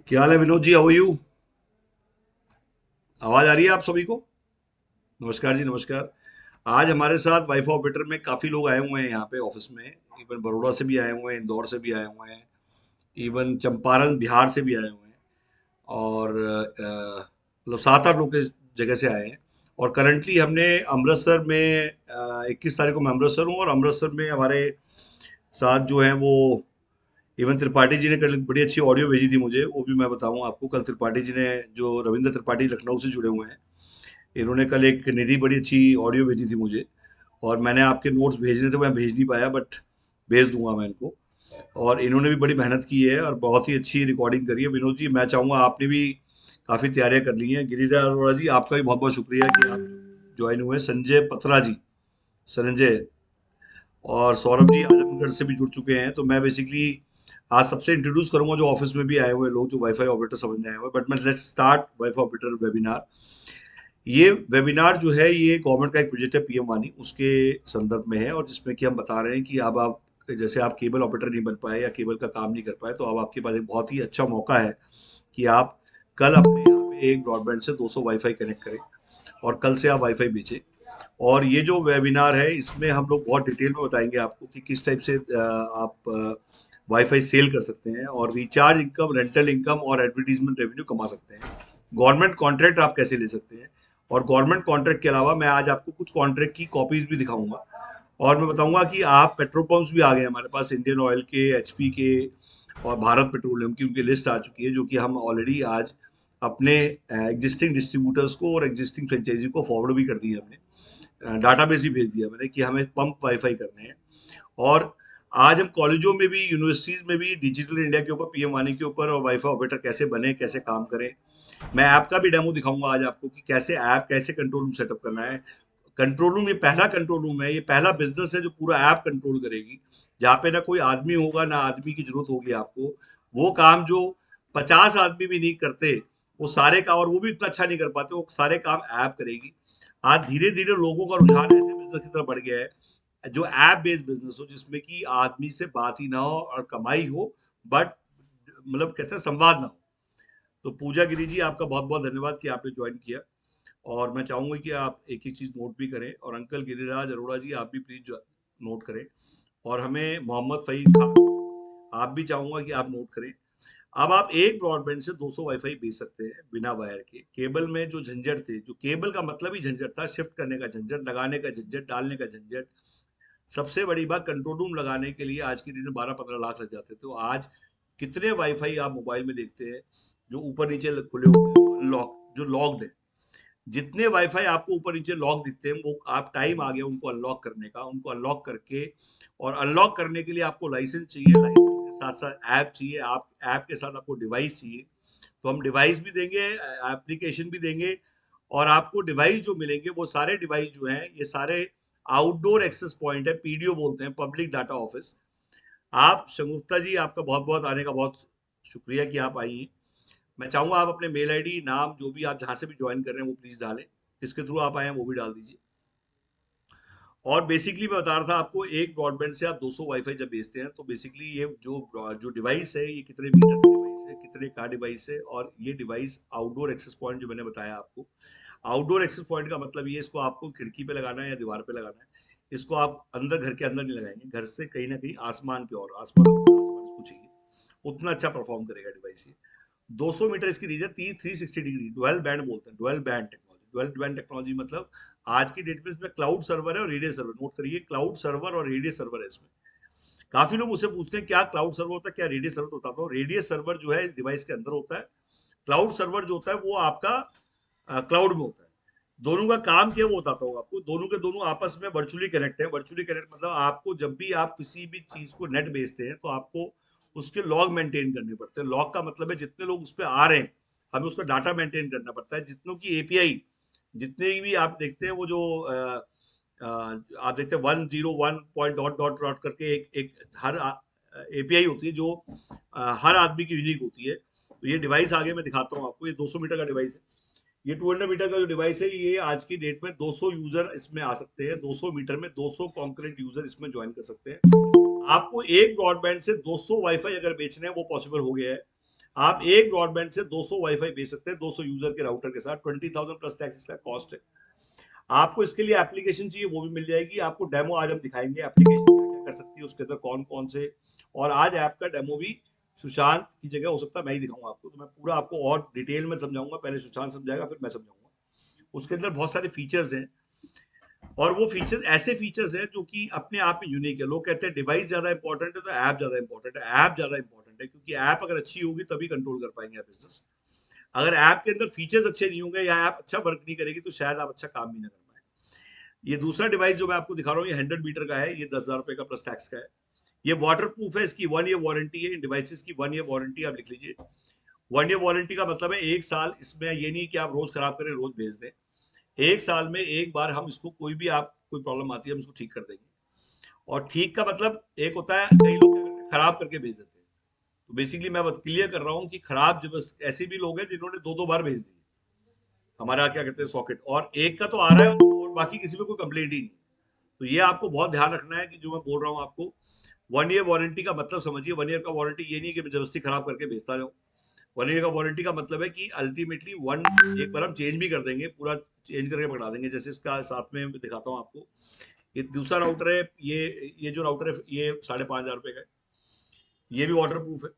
क्या हाल है Vinod ji? How are you? आवाज आ रही है आप सभी को? नमस्कार जी, नमस्कार। आज हमारे साथ वाइफा ऑपरेटर में काफी लोग आए हुए हैं यहाँ पे ऑफिस में। इवन बड़ौदा से भी आए हुए हैं, इंदौर से भी आए हुए हैं, इवन चंपारण बिहार से भी आए हुए हैं। और मतलब 7-8 लोग इस जगह से आए हैं। और करंटली हमने अमृतसर में 21 तारीख को मैं अमृतसर हूँ, और अमृतसर में हमारे साथ जो है वो इवन त्रिपाठी जी ने कल बड़ी अच्छी ऑडियो भेजी थी मुझे, वो भी मैं बताऊं आपको। कल त्रिपाठी जी ने, जो रविंद्र त्रिपाठी लखनऊ से जुड़े हुए हैं, इन्होंने कल एक निधि बड़ी अच्छी ऑडियो भेजी थी मुझे। और मैंने आपके नोट्स भेजने थे, मैं भेज नहीं पाया, बट भेज दूंगा मैं इनको। और इन्होंने भी बड़ी मेहनत की है और बहुत ही अच्छी रिकॉर्डिंग करी है। विनोद जी, मैं चाहूंगा, आपने भी काफी तैयारियां कर ली हैं। गिरिराज अरोड़ा जी, आपका भी बहुत बहुत शुक्रिया कि आप ज्वाइन हुए। संजय पत्रा जी, संजय, और सौरभ जी आजमगढ़ से भी जुड़ चुके हैं। तो मैं बेसिकली आज सबसे इंट्रोड्यूस करूंगा जो ऑफिस में भी आए हुए लोग, जो वाईफाई ऑपरेटर समझने आए हुए। बट मैं let's start wifi operator webinar. ये वेबिनार जो है, ये गवर्नमेंट का एक प्रोजेक्ट है, पीएम वानी, उसके संदर्भ में है। और जिसमें कि हम बता रहे हैं कि अब आप, जैसे आप केबल ऑपरेटर नहीं बन पाए या केबल का काम नहीं कर पाए, तो अब आपके पास एक बहुत ही अच्छा मौका है कि आप कल अपने यहाँ पे एक ब्रॉडबैंड से 200 वाईफाई कनेक्ट करें, और कल से आप वाईफाई बेचें। और ये जो वेबिनार है, इसमें हम लोग बहुत डिटेल में बताएंगे आपको कि किस टाइप से आप वाईफाई सेल कर सकते हैं, और रिचार्ज इनकम, रेंटल इनकम और एडवर्टीजमेंट रेवेन्यू कमा सकते हैं। गवर्नमेंट कॉन्ट्रैक्ट आप कैसे ले सकते हैं, और गवर्नमेंट कॉन्ट्रैक्ट के अलावा मैं आज आपको कुछ कॉन्ट्रैक्ट की कॉपीज भी दिखाऊंगा। और मैं बताऊंगा कि आप, पेट्रोल पंप्स भी आ गए हमारे पास, इंडियन ऑयल के, एचपी के और भारत पेट्रोलियम की, उनकी लिस्ट आ चुकी है, जो कि हम ऑलरेडी आज अपने एग्जिस्टिंग डिस्ट्रीब्यूटर्स को और एग्जिस्टिंग फ्रेंचाइजी को फॉरवर्ड भी कर दी है हमने। डाटाबेस भी भेज दिया मैंने कि हमें पंप वाईफाई करने हैं। और आज हम कॉलेजों में भी, यूनिवर्सिटीज में भी डिजिटल इंडिया के ऊपर, पीएम वाणी के ऊपर, और वाईफाई ऑपरेटर कैसे बने, कैसे काम करें। मैं ऐप का भी डेमो दिखाऊंगा आज आपको कि कैसे ऐप, कैसे कंट्रोल रूम सेटअप करना है। कंट्रोल रूम, ये पहला कंट्रोल रूम है, ये पहला बिजनेस है जो पूरा ऐप कंट्रोल करेगी, जहाँ पे ना कोई आदमी होगा, ना आदमी की जरूरत होगी आपको। वो काम जो 50 आदमी भी नहीं करते, वो सारे काम, और वो भी इतना अच्छा नहीं कर पाते, वो सारे काम ऐप करेगी। आज धीरे धीरे लोगों का रुझान ऐसे बिजनेस की तरफ बढ़ गया है जो ऐप बेस्ड बिजनेस हो, जिसमें कि आदमी से बात ही ना हो और कमाई हो, बट मतलब कहते हैं संवाद ना हो। तो पूजा गिरी जी, आपका बहुत बहुत धन्यवाद कि आपने ज्वाइन किया। और मैं चाहूंगा कि आप एक एक चीज नोट भी करें, और अंकल गिरिराज अरोड़ा जी, आप भी प्लीज नोट करें। और हमें मोहम्मद फईद खान, आप भी चाहूंगा कि आप नोट करें। अब आप एक ब्रॉडबैंड से 200 वाईफाई भेज सकते हैं बिना वायर के। केबल में जो झंझट थे, जो केबल का मतलब ही झंझट था, शिफ्ट करने का झंझट, लगाने का झंझट, डालने का झंझट। सबसे बड़ी बात, कंट्रोल रूम लगाने के लिए आज की डेट में 12-15 लाख लग जाते थे। तो आज कितने वाईफाई आप मोबाइल में देखते हैं जो ऊपर नीचे खुले होते हैं, लॉक, जो लॉक्ड है। जितने वाईफाई आपको ऊपर नीचे लॉक दिखते हैं, वो आप, टाइम आ गया उनको अनलॉक करने का। उनको अनलॉक करके, और अनलॉक करने के लिए आपको लाइसेंस चाहिए, लाइसेंस के साथ साथ ऐप चाहिए, आप ऐप के साथ आपको डिवाइस चाहिए। तो हम डिवाइस भी देंगे, एप्लीकेशन भी देंगे। और आपको डिवाइस जो मिलेंगे, वो सारे डिवाइस जो हैं, ये सारे आउटडोर एक्सेस पॉइंट है, पीडीओ बोलते हैं, पब्लिक डाटा ऑफिस। आप शगुफ्ता जी, आपका बहुत बहुत आने का बहुत शुक्रिया कि आप आई हैं। मैं चाहूंगा आप अपने मेल आईडी, नाम, जो भी आप जहां से भी ज्वाइन कर रहे हैं, वो प्लीज डालें। किसके थ्रू आप आए हैं वो भी डाल दीजिए। और बेसिकली मैं बता रहा था आपको, एक ब्रॉडबैंड से आप 200 वाईफाई जब भेजते हैं, तो बेसिकली ये जो जो डिवाइस है, ये कितने मीटर का डिवाइस है, कितने का डिवाइस है। और ये डिवाइस आउटडोर एक्सेस पॉइंट जो मैंने बताया आपको, आउटडोर एक्सेस पॉइंट का मतलब ये, इसको आपको खिड़की पे लगाना है या दीवार पे लगाना है। इसको आप अंदर, घर के अंदर नहीं लगाएंगे, घर से कहीं ना कहीं आसमान की ओर, आसमान आसमान इसको चाहिए, उतना अच्छा परफॉर्म करेगा डिवाइस ये। 200 मीटर इसकी रीजन, 360 डिग्री डुअल बैंड बोलते हैं, dual band technology. Dual band technology मतलब आज की डेट में इसमें क्लाउड सर्वर है और रेडियो सर्वर, नोट करिए, क्लाउड सर्वर और रेडियो सर्वर है इसमें। काफी लोग मुझसे पूछते हैं क्या क्लाउड सर्वर होता है, क्या रेडियो सर्वर होता है। रेडियो सर्वर जो है इस डिवाइस के अंदर होता है। क्लाउड सर्वर जो होता है वो आपका क्लाउड में होता है। दोनों का काम क्या है वो बताता हूँ आपको। दोनों के दोनों आपस में वर्चुअली कनेक्ट है। वर्चुअली कनेक्ट मतलब आपको जब भी आप किसी भी चीज को नेट भेजते हैं, तो आपको उसके लॉग मेंटेन करने पड़ते हैं। लॉग का मतलब है जितने लोग उस पर आ रहे हैं, हमें उसका डाटा मेंटेन करना पड़ता है। जितनों की एपीआई, जितने भी आप देखते हैं, वो जो आप देखते हैं 101 पॉइंट डॉट डॉट डॉट करके एक एक हर एपीआई होती है, जो हर आदमी की यूनिक होती है। तो ये डिवाइस आगे मैं दिखाता हूँ आपको, ये 200 मीटर का डिवाइस है। ये 200 मीटर का जो डिवाइस है, ये आज की डेट में 200 यूजर इसमें आ सकते हैं। 200 मीटर में 200 कॉन्करेंट यूजर इसमें ज्वाइन कर सकते हैं। आपको एक ब्रॉडबैंड से 200 वाईफाई अगर बेचने हैं, वो पॉसिबल हो गया है। आप एक ब्रॉडबैंड से 200 वाईफाई भेज सकते हैं 200 यूजर के राउटर के साथ। 20,000 प्लस टैक्स इसका कॉस्ट है। आपको इसके लिए एप्लीकेशन चाहिए वो भी मिल जाएगी। आपको डेमो आज हम दिखाएंगे एप्लीकेशन क्या क्या कर सकती है, उसके अंदर कौन कौन से, और आज ऐप का डेमो भी सुशांत की जगह हो सकता है मैं ही दिखाऊंगा आपको, तो मैं पूरा आपको और डिटेल में समझाऊंगा। पहले सुशांत समझाएगा फिर मैं समझाऊंगा। उसके अंदर बहुत सारे फीचर्स हैं, और वो फीचर्स ऐसे फीचर्स हैं जो कि अपने आप में यूनिक है। लोग कहते हैं डिवाइस ज्यादा इंपॉर्टेंट है तो ऐप ज्यादा इंपॉर्टेंट है। ऐप ज्यादा इंपॉर्टेंट है क्योंकि ऐप अगर अच्छी होगी तभी कंट्रोल कर पाएंगे आप बिजनेस। अगर ऐप के अंदर फीचर्स अच्छे नहीं होंगे या ऐप अच्छा वर्क नहीं करेगी तो शायद आप अच्छा काम भी ना कर पाए। ये दूसरा डिवाइस जो मैं आपको दिखा रहा हूँ ये 100 मीटर का है, ये 10,000 रुपए का प्लस टैक्स का है। ये वाटर प्रूफ है, इसकी 1 ईयर वारंटी है। इन डिवाइसेस की 1 ईयर वारंटी आप लिख लीजिए। 1 ईयर वारंटी का मतलब है 1 साल। इसमें ये नहीं कि आप रोज खराब करें रोज भेज दें। 1 साल में एक बार हम इसको, कोई भी आप कोई प्रॉब्लम आती है हम इसको ठीक कर देंगे। और ठीक का मतलब एक होता है, कई लोग क्या करते हैं खराब करके भेज देते हैं। तो बेसिकली मैं बस क्लियर कर रहा हूँ कि खराब जो बस ऐसे भी लोग हैं जिन्होंने दो दो बार भेज दिए हमारा क्या कहते हैं सॉकेट, और एक का तो आ रहा है और बाकी किसी में कोई कंप्लेंट ही नहीं। तो ये आपको बहुत ध्यान रखना है कि जो मैं बोल रहा हूँ आपको। 1 ईयर वारंटी का मतलब समझिए। 1 ईयर का वारंटी ये नहीं कि मैं जबरदस्ती खराब करके भेजता जाऊँ। 1 ईयर का वारंटी का मतलब है कि अल्टीमेटली वन, एक बार हम चेंज भी कर देंगे, पूरा चेंज करके पकड़ा देंगे। जैसे इसका साथ में दिखाता हूँ आपको। ये दूसरा राउटर है, ये जो राउटर है ये 5,500 रुपए का है। ये भी वाटर प्रूफ है,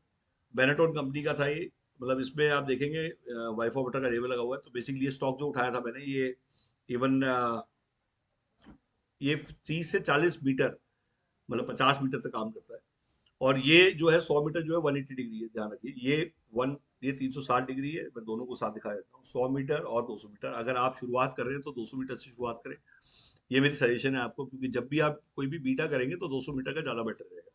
बेनेटोन कंपनी का था ये। मतलब इसमें आप देखेंगे वाईफाई बटर का लेबल लगा हुआ है। तो बेसिकली ये स्टॉक जो उठाया था मैंने, ये इवन ये 30 से 40 मीटर, मतलब 50 मीटर तक काम करता है। और ये जो है 100 मीटर जो है 180 डिग्री है, ध्यान रखिए। ये 360 डिग्री है। मैं दोनों को साथ दिखा देता हूँ, 100 मीटर और 200 मीटर। अगर आप शुरुआत कर रहे हैं तो 200 मीटर से शुरुआत करें, ये मेरी सजेशन है आपको, क्योंकि जब भी आप कोई भी बीटा करेंगे तो 200 मीटर का ज्यादा बेटर रहेगा।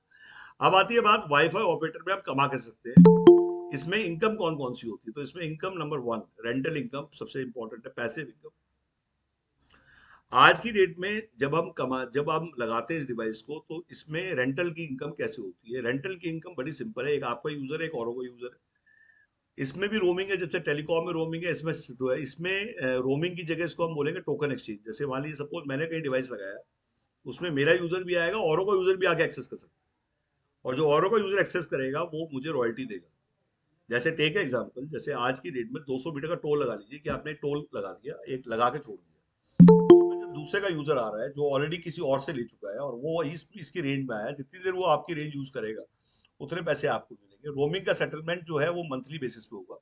अब आती है बात वाईफाई ऑपरेटर में आप कमा कर सकते हैं। इसमें इनकम कौन कौन सी होती है, तो इसमें इनकम नंबर 1 रेंटल इनकम सबसे इंपॉर्टेंट है, पैसिव इनकम। आज की डेट में जब हम लगाते हैं इस डिवाइस को तो इसमें रेंटल की इनकम कैसे होती है। रेंटल की इनकम बड़ी सिंपल है, एक आपका यूजर है एक औरों का यूजर है। इसमें भी रोमिंग है, जैसे टेलीकॉम में रोमिंग है, इसमें जो है इसमें रोमिंग की जगह इसको हम बोलेंगे टोकन एक्सचेंज। जैसे मान लीजिए सपोज मैंने कहीं डिवाइस लगाया, उसमें मेरा यूजर भी आएगा, औरों का यूजर भी आके एक्सेस कर सकता है, और जो औरों का यूजर एक्सेस करेगा वो मुझे रॉयल्टी देगा। जैसे टेक एग्जांपल, जैसे आज की डेट में 200 मीटर का टोल लगा लीजिए कि आपने टोल लगा दिया, एक लगा के छोड़ दिया। उसमें जब दूसरे का यूजर आ रहा है जो ऑलरेडी किसी और से ले चुका है और वो इसकी रेंज में आया, जितनी देर वो आपकी रेंज यूज करेगा उतने पैसे आपको मिलेंगे। रोमिंग का सेटलमेंट जो है वो मंथली बेसिस पे होगा।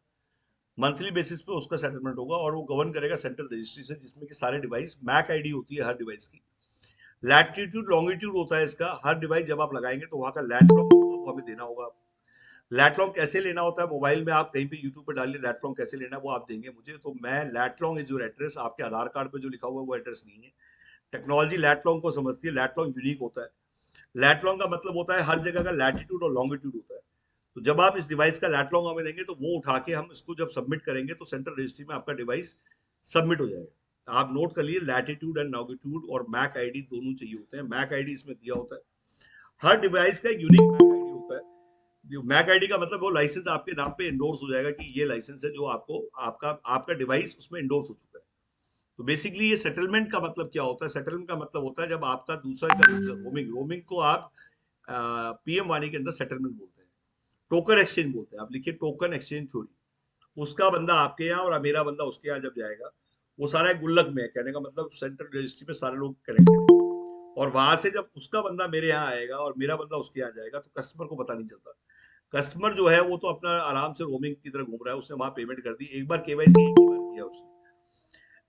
मंथली बेसिस पे उसका सेटलमेंट होगा, और वो गवर्न करेगा सेंट्रल रजिस्ट्री से, जिसमें कि सारे डिवाइस मैक आईडी होती है हर डिवाइस की। लैटिट्यूड लॉन्गिट्यूड होता है इसका। हर डिवाइस जब आप लगाएंगे तो वहां का लैट लॉन्ग वो हमें देना होगा। लैटलॉन्ग कैसे लेना होता है, मोबाइल में आप कहीं पे यूट्यूब पे डालिए लैटलॉन्ग कैसे लेना है, वो आप देंगे मुझे। तो मैं लैटलॉन्ग इज योर एड्रेस, आपके आधार कार्ड पे जो लिखा हुआ है वो एड्रेस नहीं है। टेक्नोलॉजी लैटलॉन्ग को समझती है। लैटलॉन्ग यूनिक होता है। लैटलॉन्ग का मतलब होता है हर जगह का लैटिट्यूड और लॉन्गिट्यूड होता है। तो जब आप इस डिवाइस का लैटलॉन्ग हमें देंगे तो वो उठा के हम इसको जब सबमिट करेंगे तो सेंट्रल रजिस्ट्री में आपका डिवाइस सबमिट हो जाएगा। आप नोट कर लिए, लैटिट्यूड एंड लॉन्गिट्यूड और मैक आईडी दोनों चाहिए होते हैं। मैक आईडी इसमें दिया होता है। हर डिवाइस का एक यूनिक मैक आईडी होता है। मैक आईडी का मतलब वो लाइसेंस आपके नाम पे इंडोर्स हो जाएगा कि ये लाइसेंस है जो आपको आपका आपका डिवाइस उसमें इंडोर्स हो चुका है। तो बेसिकली ये सेटलमेंट का मतलब क्या होता है। सेटलमेंट का मतलब होता है जब आपका दूसरा का यूजर, रोमिंग को आप पीएम वाणी के अंदर सेटलमेंट बोलते हैं, टोकन एक्सचेंज बोलते हैं। आप लिखिए टोकन एक्सचेंज थ्योरी। उसका बंदा आपके यहाँ और मेरा बंदा उसके यहाँ जब जाएगा, वो सारा एक गुल्लक में है, कहने का मतलब सेंट्रल रजिस्ट्री में सारे लोग कनेक्टेड है। और वहां से जब उसका बंदा मेरे यहाँ आएगा और मेरा बंदा उसके यहाँ जाएगा तो कस्टमर को पता नहीं चलता। कस्टमर जो है वो तो अपना आराम से रोमिंग की तरह घूम रहा है, उसने वहां पेमेंट कर दी, एक बार केवाईसी एक ही बार किया उसने।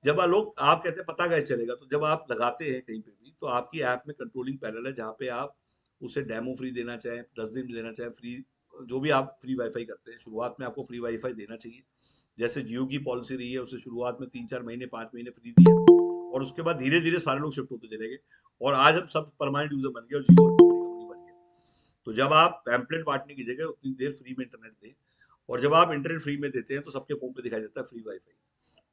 जब आप कहते हैं पता कैसे चलेगा, तो जब आप लगाते हैं कहीं पे भी तो आपकी ऐप में कंट्रोलिंग पैनल है जहाँ पे आप उसे डेमो फ्री देना चाहें, 10 दिन देना चाहें फ्री, जो भी आप फ्री वाईफाई करते हैं। शुरुआत में आपको फ्री वाईफाई देना चाहिए। जैसे जियो की पॉलिसी रही है, उसे शुरुआत में 3-4 महीने 5 महीने फ्री दिया, और उसके बाद धीरे धीरे सारे लोग शिफ्ट होते चले गए, और आज हम सब परमानेंट यूजर बन गए और जियो कंपनी बन गया। तो जब आप पैम्पलेट बांटने की जगह उतनी देर फ्री में इंटरनेट दें, और जब आप इंटरनेट फ्री में देते हैं तो सबके फोन पे दिखाई देता है फ्री वाईफाई।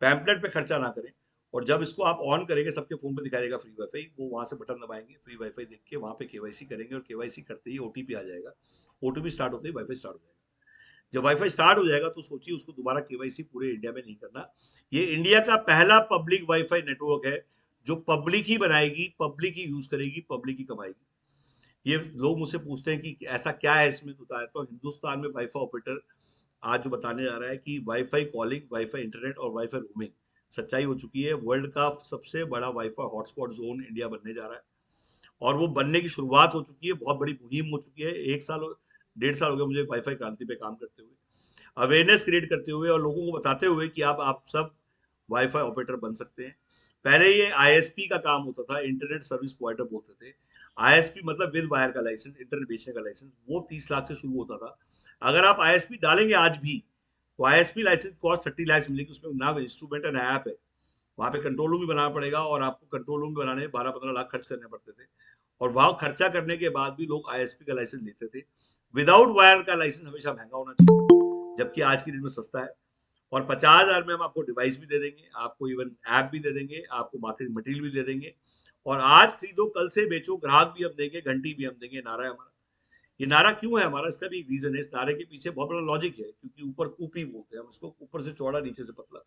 पैम्पलेट पे खर्चा ना करें, और जब इसको आप ऑन करेंगे सबके फोन पे दिखाई देगा फ्री वाईफाई, वो वहां से बटन दबाएंगे, फ्री वाईफाई देख के वहां पे केवाईसी करेंगे, और केवाईसी करते ही ओटीपी आ जाएगा। ओटीपी स्टार्ट होते ही वाईफाई स्टार्ट हो जाएगा। जब वाईफाई स्टार्ट हो जाएगा तो सोचिए उसको दोबारा केवाईसी पूरे इंडिया में नहीं करना। ये इंडिया का पहला पब्लिक वाईफाई नेटवर्क है जो पब्लिक ही बनाएगी, पब्लिक ही यूज करेगी, पब्लिक ही कमाएगी। ये लोग मुझसे पूछते हैं कि ऐसा क्या है इसमें, बताया तो हिंदुस्तान में वाईफाई ऑपरेटर आज जो बताने जा रहा है कि वाईफाई कॉलिंग, वाईफाई इंटरनेट और वाईफाई रोमिंग सच्चाई हो चुकी है। वर्ल्ड का सबसे बड़ा वाईफाई हॉटस्पॉट जोन इंडिया बनने जा रहा है और वो बनने की शुरुआत हो चुकी है। बहुत बड़ी मुहिम हो चुकी है। 1 साल 1.5 साल हो गया मुझे वाईफाई क्रांति पे काम करते हुए, अवेयरनेस क्रिएट करते हुए और लोगों को बताते हुए कि आप सब वाईफाई ऑपरेटर बन सकते हैं। पहले ये आईएसपी का काम होता था, इंटरनेट सर्विस प्रोवाइडर बोलते थे। आईएसपी मतलब विद वायर का लाइसेंस, इंटरनेट बेचने का लाइसेंस, वो 30 लाख से शुरू होता था। अगर आप आईएसपी डालेंगे आज भी तो आईएसपी लाइसेंस कॉस्ट 30 लाख मिलेगी। उसमें ना इंस्ट्रूमेंट है ना ऐप है। वहां पे कंट्रोल रूम भी बनाना पड़ेगा और आपको कंट्रोल रूम बनाने में 12-15 लाख खर्च करने पड़ते थे। और वहां खर्चा करने के बाद भी लोग आईएसपी का लाइसेंस लेते थे। विदाउट वायर का लाइसेंस हमेशा महंगा होना चाहिए, जबकि आज की डेट में सस्ता है। और 50,000 में हम आपको डिवाइस भी दे देंगे, आपको इवन ऐप भी दे देंगे, आपको मार्केटिंग मटेरियल भी दे देंगे। और आज खरीदो कल से बेचो, ग्राहक भी हम देंगे, घंटी भी हम देंगे, नारा है हमारा। ये नारा क्यों है हमारा, इसका भी एक रीजन है। इस नारे के पीछे बहुत बड़ा लॉजिक है, क्योंकि ऊपर कूपी बोलते हैं हम इसको, ऊपर से चौड़ा नीचे से पतला।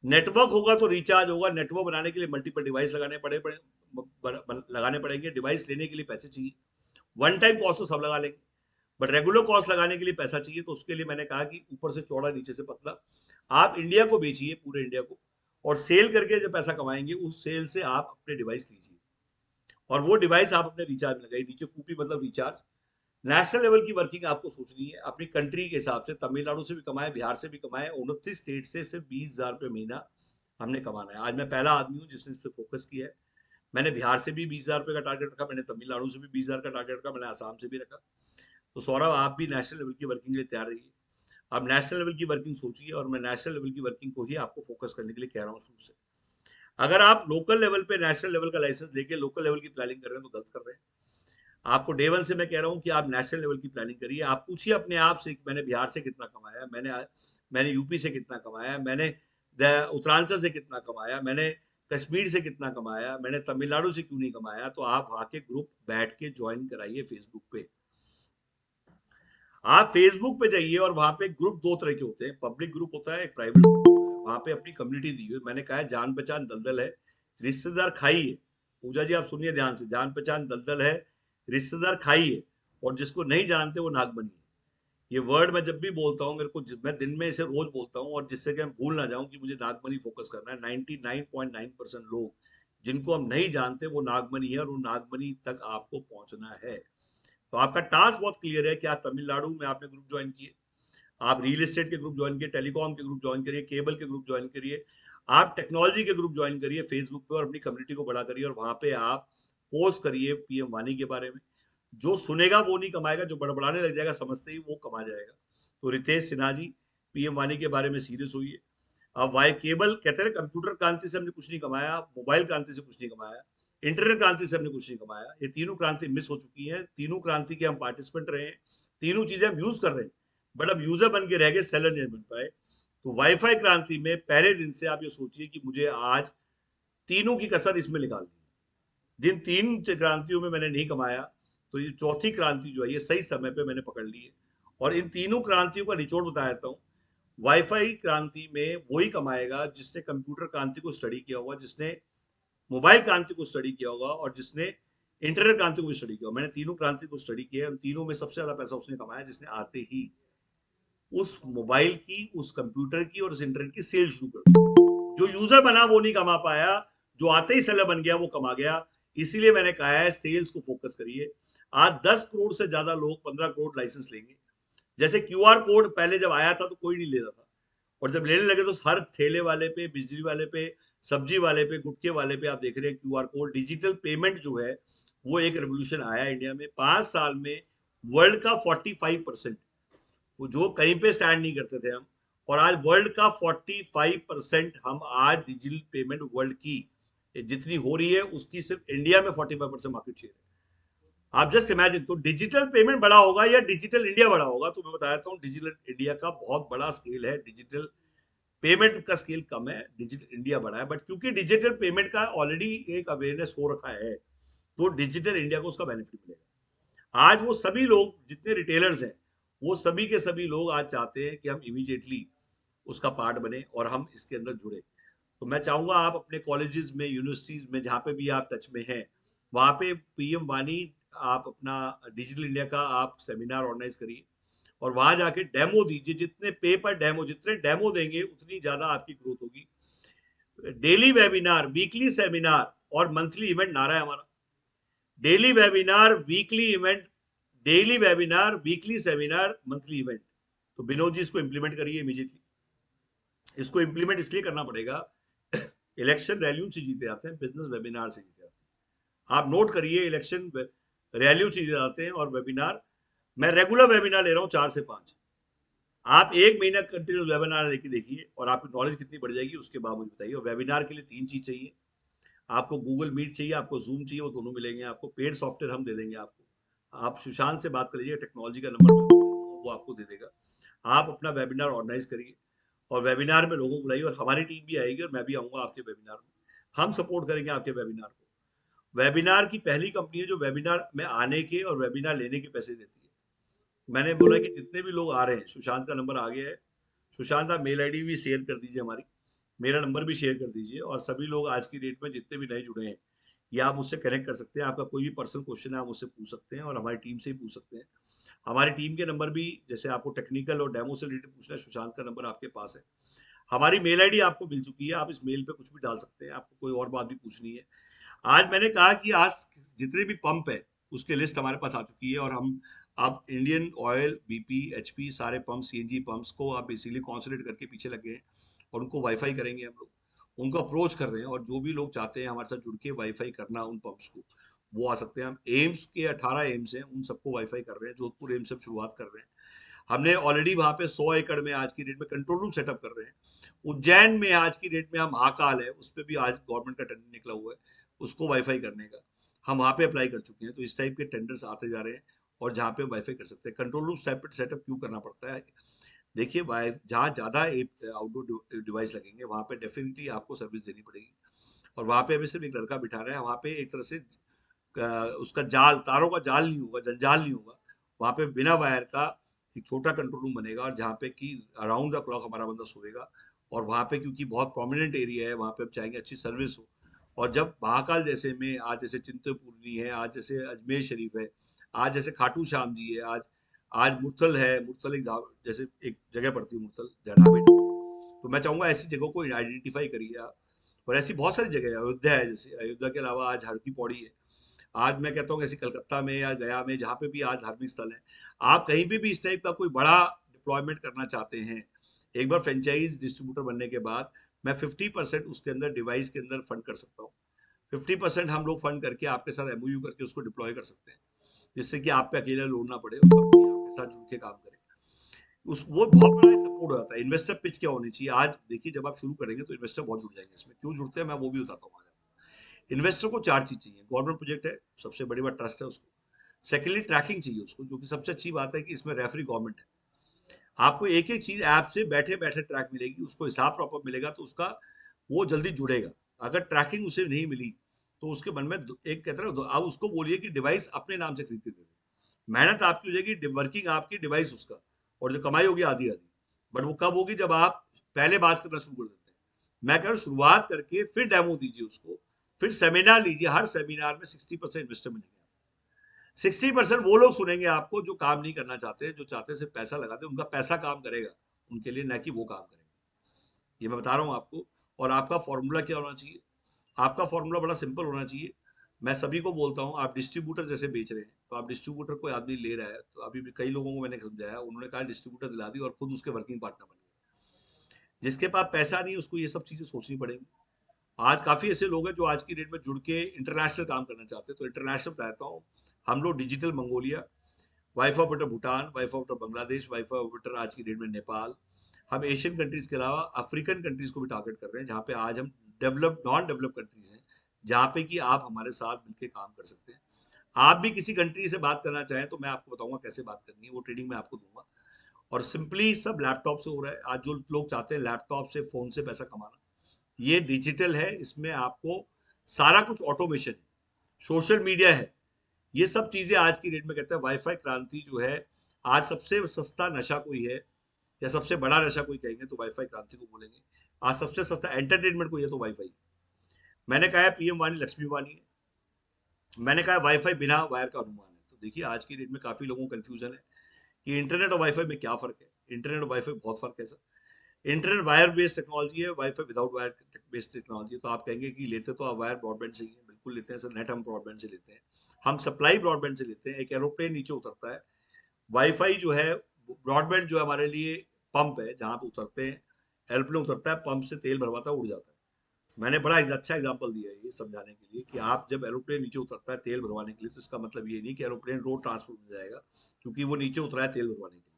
नेटवर्क होगा तो रिचार्ज होगा। नेटवर्क बनाने के लिए मल्टीपल डिवाइस लगाने पड़ेंगे। डिवाइस लेने के लिए पैसे चाहिए। वन टाइम कॉस्ट तो सब लगा लेंगे, बट रेगुलर कॉस्ट लगाने के लिए पैसा चाहिए। तो उसके लिए मैंने कहा कि ऊपर से चौड़ा नीचे से पतला। आप इंडिया को बेचिए, पूरे इंडिया को, और सेल करके जो पैसा कमाएंगे उस सेल से आप अपने डिवाइस लीजिए और वो डिवाइस आप अपने रिचार्ज में लगाइए। नीचे कूपी मतलब रिचार्ज। नेशनल लेवल की वर्किंग आपको सोचनी है अपनी कंट्री के हिसाब से। तमिलनाडु से भी कमाए, बिहार से भी कमाए, 29 स्टेट से सिर्फ 20,000 रुपये महीना हमने कमाना है। आज मैं पहला आदमी हूँ जिसने इस पर फोकस किया है। मैंने बिहार से भी 20,000 रुपये का टारगेट रखा, मैंने तमिलनाडु से भी 20,000 का टारगेट रखा, मैंने आसाम से भी रखा। तो सौरभ, आप भी नेशनल लेवल की वर्किंग के लिए तैयार रहिए। आप नेशनल लेवल की वर्किंग सोचिए और मैं नेशनल लेवल की वर्किंग को ही आपको फोकस करने के लिए कह रहा हूँ शुरू से। अगर आप लोकल लेवल पे नेशनल लेवल का लाइसेंस लेके लोकल लेवल की प्लानिंग कर रहे हैं तो गलत कर रहे हैं। आपको डे वन से मैं कह रहा हूँ कि आप नेशनल लेवल की प्लानिंग करिए। आप पूछिए अपने आप से, मैंने बिहार से कितना कमाया, मैंने यूपी से कितना कमाया, मैंने उत्तरांचल से कितना कमाया, मैंने कश्मीर से कितना कमाया, मैंने तमिलनाडु से क्यों नहीं कमाया। तो आप वहाँ के ग्रुप बैठ के ज्वाइन कराइए फेसबुक पे। आप फेसबुक पे जाइए और वहां पे ग्रुप दो तरह के होते हैं, पब्लिक ग्रुप होता है, एक प्राइवेट ग्रुप होता है। वहां पे अपनी कम्युनिटी दी हुई। मैंने कहा है जान पहचान दलदल है, रिश्तेदार खाई है। पूजा जी आप सुनिए ध्यान से, जान पहचान दलदल है, रिश्तेदार खाई है, और जिसको नहीं जानते वो नागमनी है। ये वर्ड मैं जब भी बोलता हूँ, मेरे को मैं दिन में इसे रोज बोलता हूँ, और जिससे कि मैं भूल ना जाऊं कि मुझे नागमनी फोकस करना है। 99.9% लोग जिनको हम नहीं जानते वो नागमनी है, और वो नागमनी तक आपको पहुंचना है। तो आपका टास्क बहुत क्लियर है कि आप तमिलनाडु में आपने ग्रुप ज्वाइन किए, आप रियल एस्टेट के ग्रुप ज्वाइन किए, टेलीकॉम के ग्रुप ज्वाइन करिए, केबल के ग्रुप ज्वाइन करिए, आप टेक्नोलॉजी के ग्रुप ज्वाइन करिए फेसबुक पे, और अपनी कम्युनिटी को बड़ा करिए। और वहां पे आप पोस्ट करिए पीएम वानी के बारे में। जो सुनेगा वो नहीं कमाएगा, जो बड़बड़ाने लग जाएगा समझते ही वो कमा जाएगा। तो रितेश सिन्हा जी, पीएम वानी के बारे में सीरियस होइए। अब वाई केबल कहते हैं कंप्यूटर क्रांति से हमने कुछ नहीं कमाया, मोबाइल क्रांति से कुछ नहीं कमाया, इंटरनेट क्रांति से हमने कुछ नहीं कमाया। ये तीनों क्रांति मिस हो चुकी है। तीनों क्रांति के हम पार्टिसिपेंट रहे हैं, तीनों चीजें हम यूज कर रहे हैं, बट अब यूजर बन के रह गए, सेलर नहीं बन पाए। तो वाईफाई क्रांति में पहले दिन से आप ये सोचिए कि मुझे आज तीनों की कसर इसमें निकालनी है। जिन तीन क्रांतियों में मैंने नहीं कमाया, तो ये चौथी क्रांति जो है ये सही समय पे मैंने पकड़ ली है। और इन तीनों क्रांतियों का निचोड़ बता देता हूँ। वाईफाई क्रांति में वही कमाएगा जिसने कंप्यूटर क्रांति को स्टडी किया होगा, जिसने मोबाइल क्रांति को स्टडी किया होगा, और जिसने इंटरनेट क्रांति को भी स्टडी किया होगा। मैंने तीनों क्रांति को स्टडी किया है। उन तीनों में सबसे ज्यादा पैसा उसने कमाया जिसने आते ही उस मोबाइल की, उस कंप्यूटर की और उस इंटरनेट की सेल शुरू कर दी। जो यूजर बना वो नहीं कमा पाया, जो आते ही सेलर बन गया वो कमा गया। इसीलिए मैंने कहा है सेल्स को फोकस करिए। आज 10 करोड़ से ज्यादा लोग 15 करोड़ लाइसेंस लेंगे। जैसे क्यूआर कोड पहले जब आया था तो कोई नहीं ले रहा था, और जब लेने लगे तो हर ठेले वाले पे, बिजली वाले पे, सब्जी वाले पे, गुटके वाले पे आप देख रहे हैं क्यूआर कोड। डिजिटल पेमेंट जो है वो एक रेवोल्यूशन आया इंडिया में 5 साल में। वर्ल्ड का 45%, वो जो कहीं पे स्टैंड नहीं करते थे हम, और आज वर्ल्ड का 45% हम आज डिजिटल पेमेंट वर्ल्ड की जितनी हो रही है उसकी सिर्फ इंडिया में 45% मार्केट शेयर है। आप जस्ट इमेजिन। तो डिजिटल पेमेंट बड़ा होगा या डिजिटल इंडिया बड़ा होगा, तो मैं बता देता हूँ डिजिटल इंडिया का बहुत बड़ा स्केल है, डिजिटल पेमेंट का स्केल कम है, डिजिटल इंडिया बड़ा है। बट क्योंकि डिजिटल पेमेंट का ऑलरेडी एक अवेयरनेस हो रखा है, तो डिजिटल इंडिया को उसका बेनिफिट मिलेगा। आज वो सभी लोग जितने रिटेलर्स हैं, वो सभी के सभी लोग आज चाहते हैं कि हम इमीडिएटली उसका पार्ट बने और हम इसके अंदर जुड़े। तो मैं चाहूंगा आप अपने कॉलेजेस में, यूनिवर्सिटीज में, जहाँ पे भी आप टच में हैं, वहाँ पे पीएम वानी, आप अपना डिजिटल इंडिया का आप सेमिनार ऑर्गेनाइज करिए। और वहां जाके डेमो दीजिए, जितने पे पर डेमो, जितने डेमो देंगे उतनी ज्यादा आपकी ग्रोथ होगी। डेली वेबिनार, वीकली सेमिनार और मंथली इवेंट नारा है हमारा। Daily webinar, weekly event, daily webinar, weekly seminar, monthly event. तो विनोद जी इसको इंप्लीमेंट करिए इमीडिएटली। इसको इंप्लीमेंट इसलिए करना पड़ेगा, इलेक्शन रैलियों से जीते आते हैं, बिजनेस वेबिनार से जीते आते हैं। आप नोट करिए, इलेक्शन रैलियों से जीते आते हैं और वेबिनार, मैं रेगुलर वेबिनार ले रहा हूँ 4 से 5। आप 1 महीना कंटिन्यूस वेबिनार लेके देखिए और आपकी नॉलेज कितनी बढ़ जाएगी, उसके बाद मुझे बताइए। और वेबिनार के लिए 3 चीज चाहिए, आपको गूगल मीट चाहिए, आपको जूम चाहिए, वो दोनों मिलेंगे आपको। पेड सॉफ्टवेयर हम दे देंगे आपको। आप सुशांत से बात कर लीजिए, टेक्नोलॉजी का नंबर वो आपको दे देगा। आप अपना वेबिनार ऑर्गेनाइज करिए और वेबिनार में लोगों को बुलाइए, और हमारी टीम भी आएगी और मैं भी आऊंगा आपके वेबिनार में। हम सपोर्ट करेंगे आपके वेबिनार को। वेबिनार की पहली कंपनी है जो वेबिनार में आने के और वेबिनार लेने के पैसे देती है। मैंने बोला कि जितने भी लोग आ रहे हैं, सुशांत का नंबर आ गया है, सुशांत आप मेल आईडी भी शेयर कर दीजिए हमारी, मेरा नंबर भी शेयर कर दीजिए। और सभी लोग आज की डेट में जितने भी नए जुड़े हैं, ये आप मुझसे कनेक्ट कर सकते हैं। आपका कोई भी पर्सनल क्वेश्चन है आप मुझसे पूछ सकते हैं और हमारी टीम से ही पूछ सकते हैं। हमारी टीम के नंबर भी, जैसे आपको टेक्निकल और डेमो से रिलेटेड पूछना है, सुशांत का नंबर आपके पास है। हमारी मेल आईडी आपको मिल चुकी है, आप इस मेल पे कुछ भी डाल सकते हैं, आपको कोई और बात भी पूछनी है। आज मैंने कहा कि आज जितने भी पंप है उसके लिस्ट हमारे पास आ चुकी है, और हम अब इंडियन ऑयल, बीपी, एचपी, सारे पंप, सीएनजी पंप्स को आप बेसिकली कॉन्सोलेट करके पीछे लगे हैं और उनको वाईफाई करेंगे हम लोग। उनको अप्रोच कर रहे हैं, और जो भी लोग चाहते हैं हमारे साथ जुड़ के वाईफाई करना उन पंप्स को, वो आ सकते हैं। हम एम्स के 18 एम्स हैं, उन सबको वाईफाई कर रहे हैं। जोधपुर एम्स से हम शुरुआत कर रहे हैं। हमने ऑलरेडी वहां पे 100 एकड़ में आज की डेट में कंट्रोल रूम सेटअप कर रहे हैं। उज्जैन में आज की डेट में हम, महाकाल है उस पर भी आज गवर्नमेंट का टेंडर निकला हुआ है उसको वाईफाई करने का, हम वहां पे अप्लाई कर चुके हैं। तो इस टाइप के टेंडर्स आते जा रहे हैं, और जहाँ पे वाईफाई कर सकते हैं। कंट्रोल रूम सेटअप क्यों करना पड़ता है? देखिए, जहाँ ज्यादा आउटडोर डिवाइस लगेंगे वहां पे डेफिनेटली आपको सर्विस देनी पड़ेगी। और वहां पे हमें सिर्फ एक लड़का बिठा रहा है, वहां पे एक तरह से उसका जाल, तारों का जाल नहीं होगा, जंजाल नहीं होगा। वहां पे बिना वायर का एक छोटा कंट्रोल रूम बनेगा, और जहाँ पे कि अराउंड द क्लॉक हमारा बंदा सोएगा। और वहाँ पे क्योंकि बहुत प्रोमिनेंट एरिया है, वहाँ पे हम चाहेंगे अच्छी सर्विस हो। और जब महाकाल जैसे में, आज जैसे चिंतपूर्णी है, आज जैसे अजमेर शरीफ है, आज जैसे खाटू श्याम जी है, आज आज मुरथल है, मुरथल एक जैसे एक जगह पड़ती है मुरथल जनाबे, तो मैं चाहूंगा ऐसी जगहों को आइडेंटिफाई करिए आप। और ऐसी बहुत सारी जगह है, अयोध्या है, जैसे अयोध्या के अलावा आज हर की पौड़ी है। आज मैं कहता हूँ ऐसे कलकत्ता में या गया में, जहाँ पे भी आज धार्मिक स्थल है, आप कहीं पे भी इस टाइप का कोई बड़ा डिप्लॉयमेंट करना चाहते हैं, एक बार फ्रेंचाइज डिस्ट्रीब्यूटर बनने के बाद मैं 50% उसके अंदर डिवाइस के अंदर फंड कर सकता हूँ। 50% हम लोग फंड करके आपके साथ एमओयू करके उसको डिप्लॉय कर सकते हैं, जिससे कि आप पे अकेला लोड ना पड़े और कंपनी आपके साथ जुड़ के काम करे। उस वो बहुत बड़ा एक सपोर्ट हो जाता है। इन्वेस्टर पिच क्या होनी चाहिए? आज देखिए, जब आप शुरू करेंगे तो इन्वेस्टर बहुत जुड़ जाएंगे इसमें। क्यों जुड़ते हैं मैं वो भी बताता हूँ। इन्वेस्टर को 4 चीज चाहिए। गवर्नमेंट प्रोजेक्ट है, सबसे बड़ी बात ट्रस्ट है उसको। सेकेंडली ट्रैकिंग चाहिए उसको, जो कि सबसे अच्छी बात है कि इसमें रेफरी गवर्नमेंट है। आपको एक एक चीज ऐप से बैठे बैठे ट्रैक मिलेगी, उसको हिसाब प्रॉपर मिलेगा, तो उसका वो जल्दी जुड़ेगा। अगर ट्रैकिंग उसे नहीं मिली तो उसके मन में एक कहते हैं ना, आप उसको बोलिए कि डिवाइस अपने नाम से खरीद के दे दे। मेहनत आपकी हो जाएगी, वर्किंग आपकी, डिवाइस उसका, और जो कमाई होगी आधी आधी। बट वो कब होगी? जब आप पहले बात करना शुरू कर देते हैं। मैं कह रहा हूँ शुरुआत करके फिर डेमो दीजिए उसको, फिर सेमिनार लीजिए। हर सेमिनार में 60% इन्वेस्टर मिलेंगे। 60% वो लोग सुनेंगे आपको जो काम नहीं करना चाहते, जो चाहते सिर्फ पैसा लगाते। उनका पैसा काम करेगा उनके लिए, ना कि वो काम करेंगे। ये मैं बता रहा हूँ आपको। और आपका फॉर्मूला क्या होना चाहिए? आपका फॉर्मूला बड़ा सिंपल होना चाहिए। मैं सभी को बोलता हूँ, आप डिस्ट्रीब्यूटर जैसे बेच रहे हैं, तो आप डिस्ट्रीब्यूटर कोई आदमी ले रहा है, तो अभी भी कई लोगों को मैंने समझाया, उन्होंने कहा डिस्ट्रीब्यूटर दिला दी और खुद उसके वर्किंग पार्टनर बन गए। जिसके पास पैसा नहीं, उसको ये सब चीजें सोचनी पड़ेंगी। आज काफी ऐसे लोग हैं जो आज की डेट में जुड़ के इंटरनेशनल काम करना चाहते हैं। तो इंटरनेशनल बताता हूँ, हम लोग digital Mongolia, wifi operator Bhutan, wifi operator Bangladesh, wifi operator आज की डेट में नेपाल। हम एशियन कंट्रीज के अलावा अफ्रीकन कंट्रीज को भी टारगेट कर रहे हैं, जहाँ पे आज हम डेवलप, नॉन डेवलप कंट्रीज हैं, जहाँ पे कि आप हमारे साथ मिलकर काम कर सकते हैं। आप भी किसी कंट्री से बात करना चाहें तो मैं आपको बताऊंगा कैसे बात करनी है, वो ट्रेनिंग मैं आपको दूंगा। और सिंपली सब लैपटॉप से हो रहा है आज। जो लोग चाहते हैं लैपटॉप से, फोन से पैसा कमाना, ये डिजिटल है, इसमें आपको सारा कुछ ऑटोमेशन है, सोशल मीडिया है, ये सब चीजें आज की डेट में कहते हैं वाईफाई क्रांति जो है। आज सबसे सस्ता नशा कोई है या सबसे बड़ा नशा कोई कहेंगे तो वाईफाई क्रांति को बोलेंगे। आज सबसे सस्ता एंटरटेनमेंट कोई है तो वाईफाई। मैंने कहा है पीएम वाणी लक्ष्मी वाणी है, मैंने कहा वाईफाई बिना वायर का अनुमान है। तो देखिए, आज की डेट में काफी लोगों को कंफ्यूजन है कि इंटरनेट और वाईफाई में क्या फ़र्क है। इंटरनेट और वाईफाई बहुत फ़र्क है sir. Internet wire based technology है, wifi without wire based technology है। तो आप कहेंगे कि लेते तो आप वायर ब्रॉडबैंड से ही हैं, बिल्कुल लेते हैं सर। नेट हम ब्रॉडबैंड से लेते हैं, हम सप्लाई ब्रॉडबैंड से लेते हैं। एक एरोप्लेन नीचे उतरता है, वाईफाई जो है, ब्रॉडबैंड जो है हमारे लिए पंप है, जहाँ पे उतरते हैं, एरोप्लेन उतरता है, पंप से तेल भरवाता है, उड़ जाता है। मैंने बड़ा अच्छा एग्जांपल दिया है ये समझाने के लिए कि आप जब एरोप्लेन नीचे उतरता है तेल भरवाने के लिए, तो इसका मतलब ये नहीं कि एरोप्लेन रोड ट्रांसपोर्ट में जाएगा, क्योंकि वो नीचे उतरा है तेल भरवाने के लिए।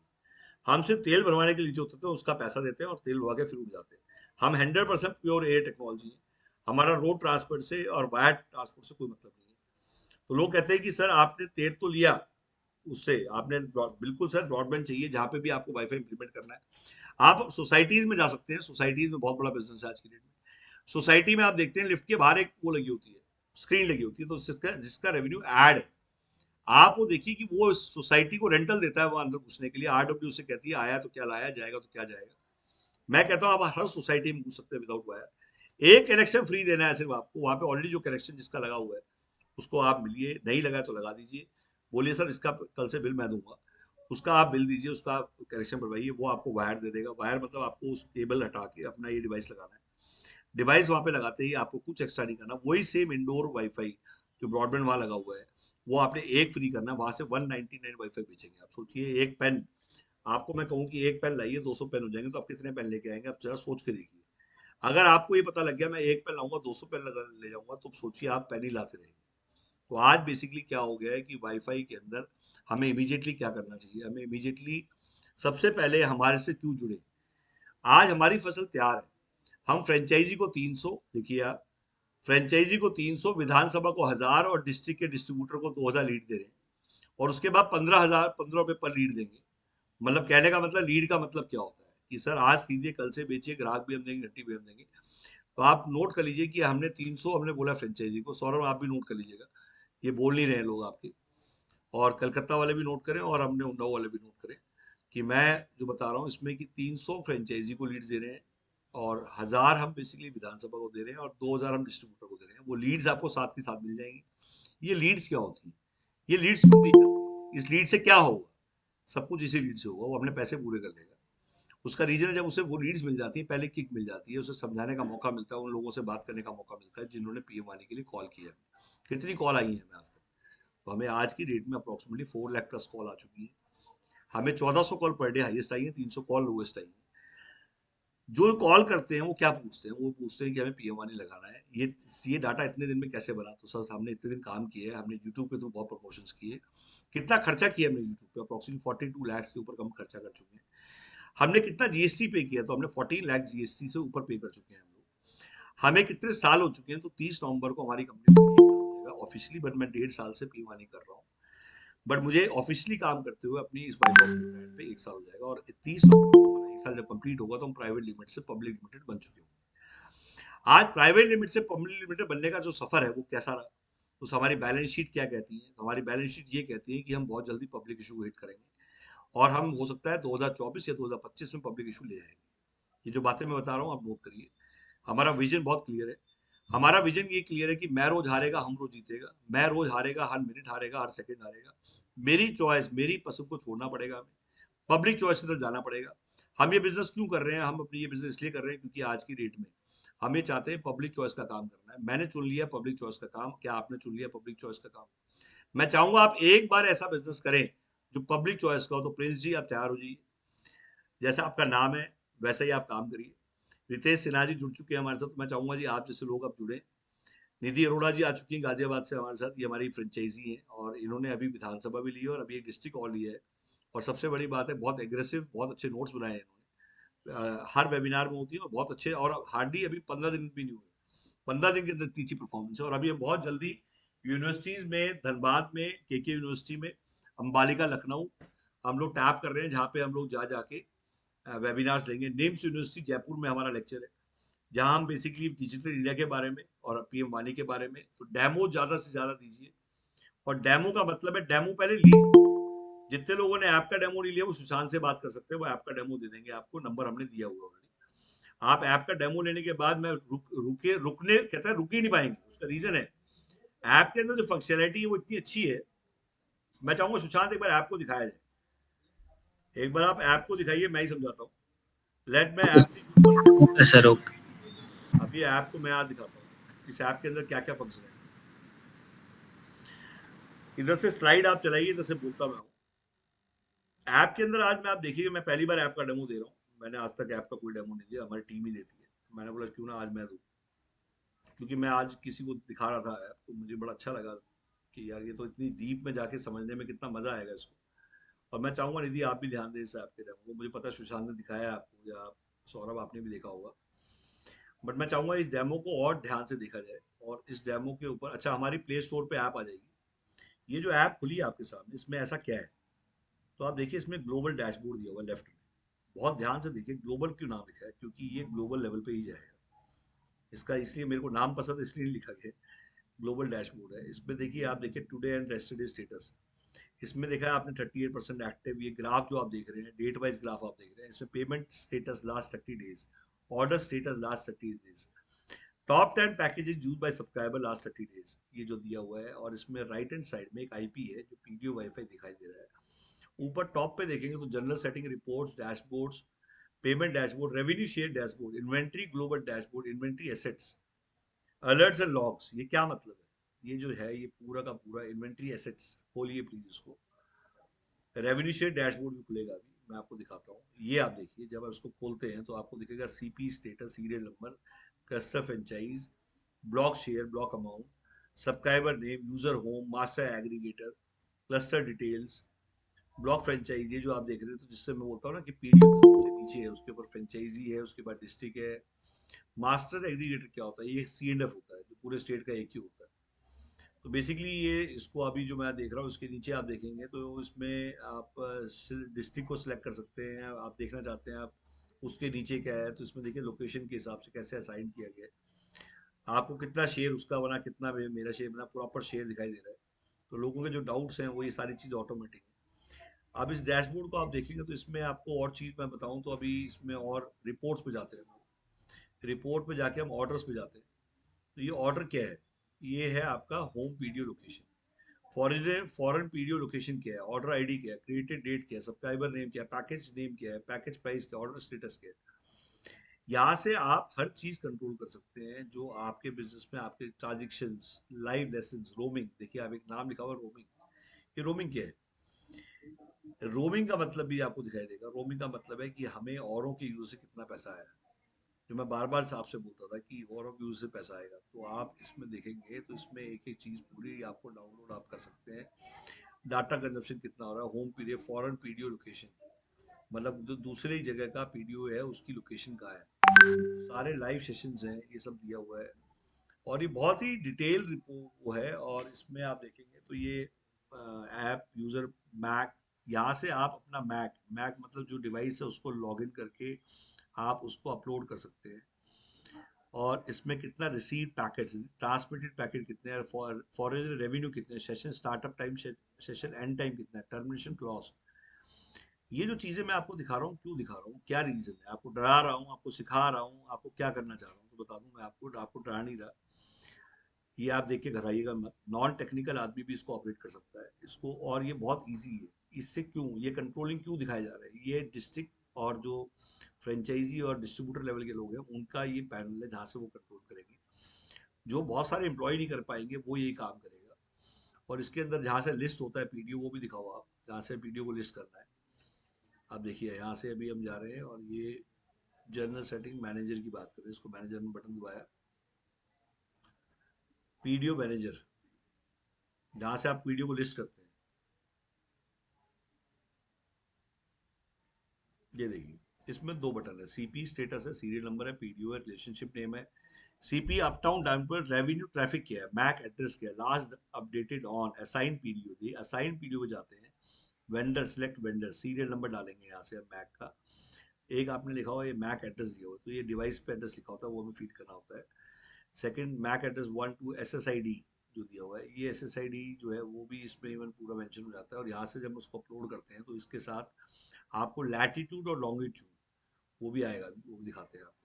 हम सिर्फ तेल भरवाने के लिए नीचे उतरते हैं, उसका पैसा देते हैं और तेल भरवा के फिर उड़ जाते हैं। हम 100% प्योर एयर टेक्नोलॉजी है। हमारा रोड ट्रांसपोर्ट से और वायर ट्रांसपोर्ट से कोई मतलब नहीं है। तो लोग कहते हैं कि सर आपने तेल तो लिया, उससे आपने बिल्कुल सर, ब्रॉडबैंड चाहिए जहाँ पे भी आपको वाईफाई इंप्लीमेंट करना है। आप सोसाइटीज में जा सकते हैं, सोसाइटीज में बहुत बड़ा बिजनेस है आज की डेट में। सोसाइटी में आप देखते हैं लिफ्ट के बाहर एक वो लगी होती है, स्क्रीन लगी होती है, तो जिसका जिसका रेवेन्यू ऐड है। आप वो देखिए कि वो सोसाइटी को रेंटल देता है, वो अंदर घुसने के लिए। आरडब्ल्यू से कहती है आया तो क्या लाया, जाएगा तो क्या जाएगा। मैं कहता हूँ आप हर सोसाइटी में घुस सकते हैं विदाउट वायर। एक कनेक्शन फ्री देना है सिर्फ आपको, वहां पे ऑलरेडी जो कनेक्शन जिसका लगा हुआ है उसको आप मिलिए, नहीं लगा तो लगा दीजिए। बोलिए सर इसका कल से बिल मैं दूंगा, उसका आप बिल दीजिए, उसका कनेक्शन बनवाइए, वो आपको वायर दे देगा। वायर मतलब आपको उस केबल हटा के अपना ये डिवाइस लगाना है। डिवाइस वहां पे लगाते ही आपको कुछ एक्स्ट्रा नहीं करना, वही सेम इंडोर वाईफाई जो ब्रॉडबैंड वहां लगा हुआ है, वो आपने एक फ्री करना, वहां से 199 वाईफाई बेचेंगे। आप सोचिए, एक पेन, आपको मैं कहूँ कि एक पेन लाइए, 200 पेन हो जाएंगे, तो आप कितने पेन लेके आएंगे, आप जरा सोच के देखिए। अगर आपको ये पता लग गया मैं एक पेन लाऊंगा 200 पेन ले जाऊंगा, तो सोचिए आप पेन ही लाते रहेंगे। तो आज बेसिकली क्या हो गया है कि वाईफाई के अंदर हमें इमीडिएटली क्या करना चाहिए, हमें इमीडिएटली सबसे पहले हमारे से क्यों जुड़े। आज हमारी फसल तैयार है, हम फ्रेंचाइजी को 300, देखिए आप, फ्रेंचाइजी को 300, विधानसभा को 1000 और डिस्ट्रिक्ट के डिस्ट्रीब्यूटर को 2000 लीड दे रहे हैं। और उसके बाद 15,000, 15 रुपए पर लीड देंगे। मतलब कहने का मतलब, लीड का मतलब क्या होता है कि सर आज खरीदिए कल से बेचिए, ग्राहक भी हम देंगे, घंटी भी हम देंगे। तो आप नोट कर लीजिए कि हमने 300 हमने बोला फ्रेंचाइजी को। सौरभ आप भी नोट कर लीजिएगा, ये बोल नहीं रहे लोग आपके, और कलकत्ता वाले भी नोट करें और हमने उन्नाव वाले भी नोट करें, कि मैं जो बता रहा हूँ इसमें कि 300 फ्रेंचाइजी को लीड्स दे रहे हैं, और 1000 हम बेसिकली विधानसभा को दे रहे हैं, और 2000 हम डिस्ट्रीब्यूटर को दे रहे हैं। वो लीड्स आपको साथ के साथ मिल जाएंगी। ये लीड्स क्या होती है, ये लीड्स क्यों दी जाती है, इस लीड से क्या होगा, सब कुछ इसी लीड से होगा, वो अपने पैसे पूरे कर लेगा। उसका रीजन है, जब उसे वो लीड्स मिल जाती है, पहले किक मिल जाती है, उसे समझाने का मौका मिलता है, उन लोगों से बात करने का मौका मिलता है जिन्होंने पीएम वानी के लिए कॉल किया। कितनी कॉल आई है हमें आज तक, तो हमें आज की डेट में अप्रोक्सीमेटली 4 लाख प्लस कॉल आ चुकी है। हमें 1400 कॉल पर डे हाईएस्ट आई है, 300 कॉल लोएस्ट आई है। जो कॉल करते हैं वो क्या पूछते हैं, वो पूछते हैं कि हमें पीएम वानी लगाना है। ये डाटा इतने दिन में कैसे बना, तो सर हमने इतने दिन काम किया है, हमने यूट्यूब के थ्रू बहुत प्रमोशंस किए। कितना खर्चा किया हमने यूट्यूब पे, अप्रोक्सीमेटली 42 लाख के ऊपर हम खर्चा कर चुके हैं। हमने कितना जीएसटी पे किया, तो हमने 14 लाख जीएसटी से ऊपर पे कर चुके हैं हम लोग। हमें कितने साल हो चुके हैं, तो 30 नवंबर को हमारी कंपनी में 1 साल हो जाएगा ऑफिशियली, बट मैं 1.5 साल से पीएम वानी कर रहा हूँ। बट मुझे ऑफिशियली काम करते हुए अपनी इस वाइफ ऑफ ब्रांड पे 1 साल हो जाएगा, और 30 नवंबर को हमारा 1 साल जब कंप्लीट होगा, तो हम प्राइवेट लिमिट से पब्लिक लिमिटेड बन चुके होंगे। आज प्राइवेट लिमिट से पब्लिक लिमिटेड बनने का जो सफर है वो कैसा रहा, तो हमारी बैलेंस शीट क्या कहती है, तो हमारी बैलेंस शीट ये कहती है कि हम बहुत जल्दी पब्लिक इशू को हिट करेंगे, और हम हो सकता है 2024 या 2025 में पब्लिक इशू ले आएंगे। ये जो बातें मैं बता रहा हूँ आप नोट करिए। हमारा विजन बहुत क्लियर है। हमारा विजन ये क्लियर है कि मैं रोज हारेगा, हम रोज जीतेगा। मैं रोज हारेगा, हर मिनट हारेगा, हर सेकंड हारेगा। मेरी चॉइस, मेरी पसंद को छोड़ना पड़ेगा हमें, पब्लिक चॉइस की तरफ जाना पड़ेगा। हम ये बिजनेस क्यों कर रहे हैं, हम अपनी ये बिजनेस इसलिए कर रहे हैं क्योंकि आज की डेट में हम ये चाहते हैं पब्लिक चॉइस का काम करना है। मैंने चुन लिया पब्लिक चॉइस का काम, क्या आपने चुन लिया पब्लिक चॉइस का काम? मैं चाहूंगा आप एक बार ऐसा बिजनेस करें जो पब्लिक चॉइस का हो। तो प्रिंस जी आप तैयार हो जाइए, जैसा आपका नाम है वैसा ही आप काम करिए। रितेश सिन्हा जी जुड़ चुके हैं हमारे साथ, तो मैं चाहूंगा जी आप जैसे लोग अब जुड़े। निधि अरोड़ा जी आ चुकी हैं गाजियाबाद से हमारे साथ, ये हमारी फ्रेंचाइजी है, और इन्होंने अभी विधानसभा भी ली है और अभी एक डिस्ट्रिक्ट और लिया है। और सबसे बड़ी बात है, बहुत एग्रेसिव, बहुत अच्छे नोट्स बनाए हैं इन्होंने। हर वेबिनार में होती है, और बहुत अच्छे, और हार्डली अभी 15 दिन भी नहीं हुए, 15 दिन के अंदर इतनी अच्छी परफॉर्मेंस है। और अभी हम बहुत जल्दी यूनिवर्सिटीज में, धनबाद में के यूनिवर्सिटी में, अंबालिका लखनऊ, हम लोग टैप कर रहे हैं, जहाँ पे हम लोग जा जाके वेबिनार्स लेंगे। नेम्स यूनिवर्सिटी जयपुर में हमारा लेक्चर है, जहां हम बेसिकली डिजिटल इंडिया के बारे में और पीएम वानी के बारे में, तो डेमो ज्यादा से ज्यादा दीजिए। और डेमो का मतलब है, डेमो पहले लीजिए। जितने लोगों ने ऐप का डेमो नहीं लिया वो सुशांत से बात कर सकते हैं, वो ऐप का डेमो दे देंगे आपको, नंबर हमने दिया हुआ ऑलरेडी। आप ऐप का डेमो लेने के बाद मैं रुकने कहता है, रुक ही नहीं पाएंगे। उसका रीजन है, ऐप के अंदर जो फंक्शनैलिटी है वो इतनी अच्छी है। मैं चाहूंगा सुशांत एक बार ऐप को दिखाया जाए। एक बार आप ऐप को दिखाइए, मैं ही समझाता हूँ। लेट मैं ओके ऐप थी ऊपर। Okay sir okay. अब ये ऐप को मैं आज दिखाता हूँ, इस ऐप के अंदर क्या क्या फंक्शनलिटी है। इधर से स्लाइड आप चलाइए, इधर से बोलता मैं हूँ। ऐप के अंदर आज मैं, आप देखिए, मैं पहली बार ऐप का डेमो दे रहा हूँ। मैंने आज तक ऐप का कोई डेमो नहीं दिया, हमारी टीम ही देती है। मैंने बोला क्यों ना आज मैं दूँ, क्योंकि मैं आज किसी को दिखा रहा था ऐप, तो मुझे बड़ा अच्छा लगा कि यार ये तो इतनी डीप में जाके समझने में कितना मजा आएगा इसको। और मैं चाहूंगा निधि आप भी ध्यान दें इस ऐप के डेमो को। मुझे पता है सुशांत ने दिखाया है आपको, या सौरभ आपने भी देखा होगा, बट मैं चाहूंगा इस डेमो को और ध्यान से देखा जाए। और इस डेमो के ऊपर, अच्छा, हमारी प्ले स्टोर पे ऐप आ जाएगी। ये जो ऐप खुली है आपके सामने, इसमें ऐसा क्या है, तो आप देखिए इसमें ग्लोबल डैशबोर्ड दिया हुआ है लेफ्ट में। बहुत ध्यान से देखिए ग्लोबल क्यों नाम लिखा है, क्योंकि ये ग्लोबल लेवल पे ही जाएगा। इसका इसलिए मेरे को नाम पसंद है, इसलिए नहीं लिखा गया। ग्लोबल डैशबोर्ड है, इसमें देखिए, आप देखिए टुडे एंड यस्टरडे स्टेटस। इसमें देखा है आपने 38% एक्टिव। ये ग्राफ जो आप देख रहे हैं, डेट वाइज ग्राफ आप देख रहे हैं, इसमें payment status last 30 days, order status last 30 days, top 10 packages use by subscriber last 30 days, ये जो दिया हुआ है। और इसमें राइट हैंड साइड में एक आईपी है जो पीडीओ वाईफाई दिखाई दे रहा है। ऊपर टॉप पे देखेंगे तो general setting, reports, dashboards, payment dashboard, revenue share dashboard, inventory global dashboard, inventory assets, alerts and logs. ये क्या मतलब है, ये जो है ये पूरा का पूरा इन्वेंट्री एसेट्स। खोलिए प्लीज इसको। रेवेन्यू शेयर डैशबोर्ड भी खुलेगा, अभी मैं आपको दिखाता हूँ। ये आप देखिए, जब आप इसको खोलते हैं तो आपको दिखेगा CP status, serial number, customer franchise, block share, block amount, subscriber name, user home, master aggregator, cluster details, block franchise. ये जो आप देख रहे हैं, तो जिससे मैं बोलता हूँ ना कि पीडीएफ जो सबसे नीचे है उसके ऊपर फ्रेंचाइजी है, उसके बाद डिस्ट्रिक्ट है। मास्टर एग्रीगेटर क्या होता है, ये सी एंड एफ होता है, जो पूरे स्टेट का एक ही होता है। तो बेसिकली ये, इसको अभी जो मैं देख रहा हूँ, इसके नीचे आप देखेंगे तो इसमें आप डिस्ट्रिक्ट को सिलेक्ट कर सकते हैं। आप देखना चाहते हैं आप उसके नीचे क्या है, तो इसमें देखिए लोकेशन के हिसाब से कैसे असाइन किया गया है, आपको कितना शेयर उसका बना, कितना मेरा शेयर बना, प्रॉपर शेयर दिखाई दे रहा है। तो लोगों के जो डाउट्स हैं वो, ये सारी चीज़ ऑटोमेटिक है। अब इस डैशबोर्ड को आप देखेंगे तो इसमें आपको और चीज़ मैं बताऊं तो, अभी इसमें और रिपोर्ट्स पे जाते हैं। रिपोर्ट पे जाके हम ऑर्डर्स पे जाते हैं। तो ये ऑर्डर क्या है, ये है आपका home PDO location. Foreign foreign PDO location क्या है, ऑर्डर आईडी क्या है, क्रिएटेड डेट क्या है, सब्सक्राइबर नेम क्या है, पैकेज नेम क्या है, पैकेज प्राइस क्या है, ऑर्डर स्टेटस क्या है। यहाँ से आप हर चीज कंट्रोल कर सकते हैं जो आपके बिजनेस में, आपके ट्रांजेक्शन्स, लाइव लेसन, रोमिंग। देखिए आप एक नाम लिखा हुआ रोमिंग, ये रोमिंग क्या है। रोमिंग का मतलब भी आपको दिखाई देगा। रोमिंग का मतलब है कि हमें औरों के यूज से कितना पैसा आया, जो मैं बार बार आपसे बोलता था कि औरों के यूज से पैसा आएगा। तो आप इसमें देखेंगे तो इसमें एक एक चीज पूरी आपको डाउनलोड आप कर सकते हैं। डाटा कंजप्शन कितना हो रहा है, home PDF, foreign PDO location, मतलब जो दूसरी जगह का पीडीओ है उसकी लोकेशन कहाँ है, सारे लाइव सेशंस हैं, ये सब दिया हुआ है। और ये बहुत ही डिटेल रिपोर्ट वो है। और इसमें आप देखेंगे तो ये ऐप यूजर, मैक, यहाँ से आप अपना मैक, मैक मतलब जो डिवाइस है उसको लॉगिन करके आप उसको अपलोड कर सकते हैं। और इसमें कितना रिसीव पैकेट्स, ट्रांसमिटेड पैकेट कितने हैं, फॉरेन रेवेन्यू कितने, session startup time, session and time कितना है, टर्मिनेशन क्लॉज। ये जो चीजें मैं आपको दिखा रहा हूँ, क्यों दिखा रहा हूँ, क्या रीजन है, आपको डरा रहा हूँ, आपको सिखा रहा हूँ, आपको क्या करना चाह रहा हूँ, तो बता दूं मैं आपको। आपको डरा नहीं रहा, ये आप देख के घबराइएगा मत। नॉन टेक्निकल आदमी भी इसको ऑपरेट कर सकता है इसको, और ये बहुत इजी है। इससे क्यों ये कंट्रोलिंग क्यों दिखाया जा रहा है, ये डिस्ट्रिक्ट और जो फ्रेंचाइजी और डिस्ट्रीब्यूटर लेवल के लोग हैं उनका ये पैनल है, जहाँ से वो कंट्रोल करेंगे। जो बहुत सारे एम्प्लॉय नहीं कर पाएंगे वो यही काम करेगा। और इसके अंदर जहाँ से लिस्ट होता है पीडीओ, वो भी दिखाओ आप, जहाँ से पीडीओ को लिस्ट करना है। आप देखिए यहाँ से अभी हम जा रहे हैं, और ये जनरल सेटिंग मैनेजर की बात करें, इसको मैनेजर में बटन दबाया, पीडीओ मैनेजर, जहाँ से आप पीडीओ को लिस्ट करते हैं। ये देखिए इसमें दो बटन है, सीपी स्टेटस है, सीरियल नंबर है, पीडीओ है, रिलेशनशिप नेम है। सीपी अपटाउन डाउन पर रेवेन्यू ट्रैफिक क्या है, मैक एड्रेस क्या है, last updated on, assign PDO the, assign PDO पे जाते हैं। Vendor, select vendor, serial number डालेंगे यहाँ से हम मैक का। एक आपने लिखा हुआ ये मैक एड्रेस दिया हुआ है, तो ये डिवाइस पे एड्रेस लिखा होता है, वो हमें फीड करना होता है। सेकंड मैक एड्रेस 1 2 एसएसआईडी जो दिया हुआ है, ये एसएसआईडी जो है वो भी इसमें इवन पूरा मेंशन हो जाता है। और यहाँ से जब उसको अपलोड करते हैं तो इसके साथ आपको लैटिट्यूड और लॉन्गिट्यूड वो भी आएगा, वो भी दिखाते हैं आपको।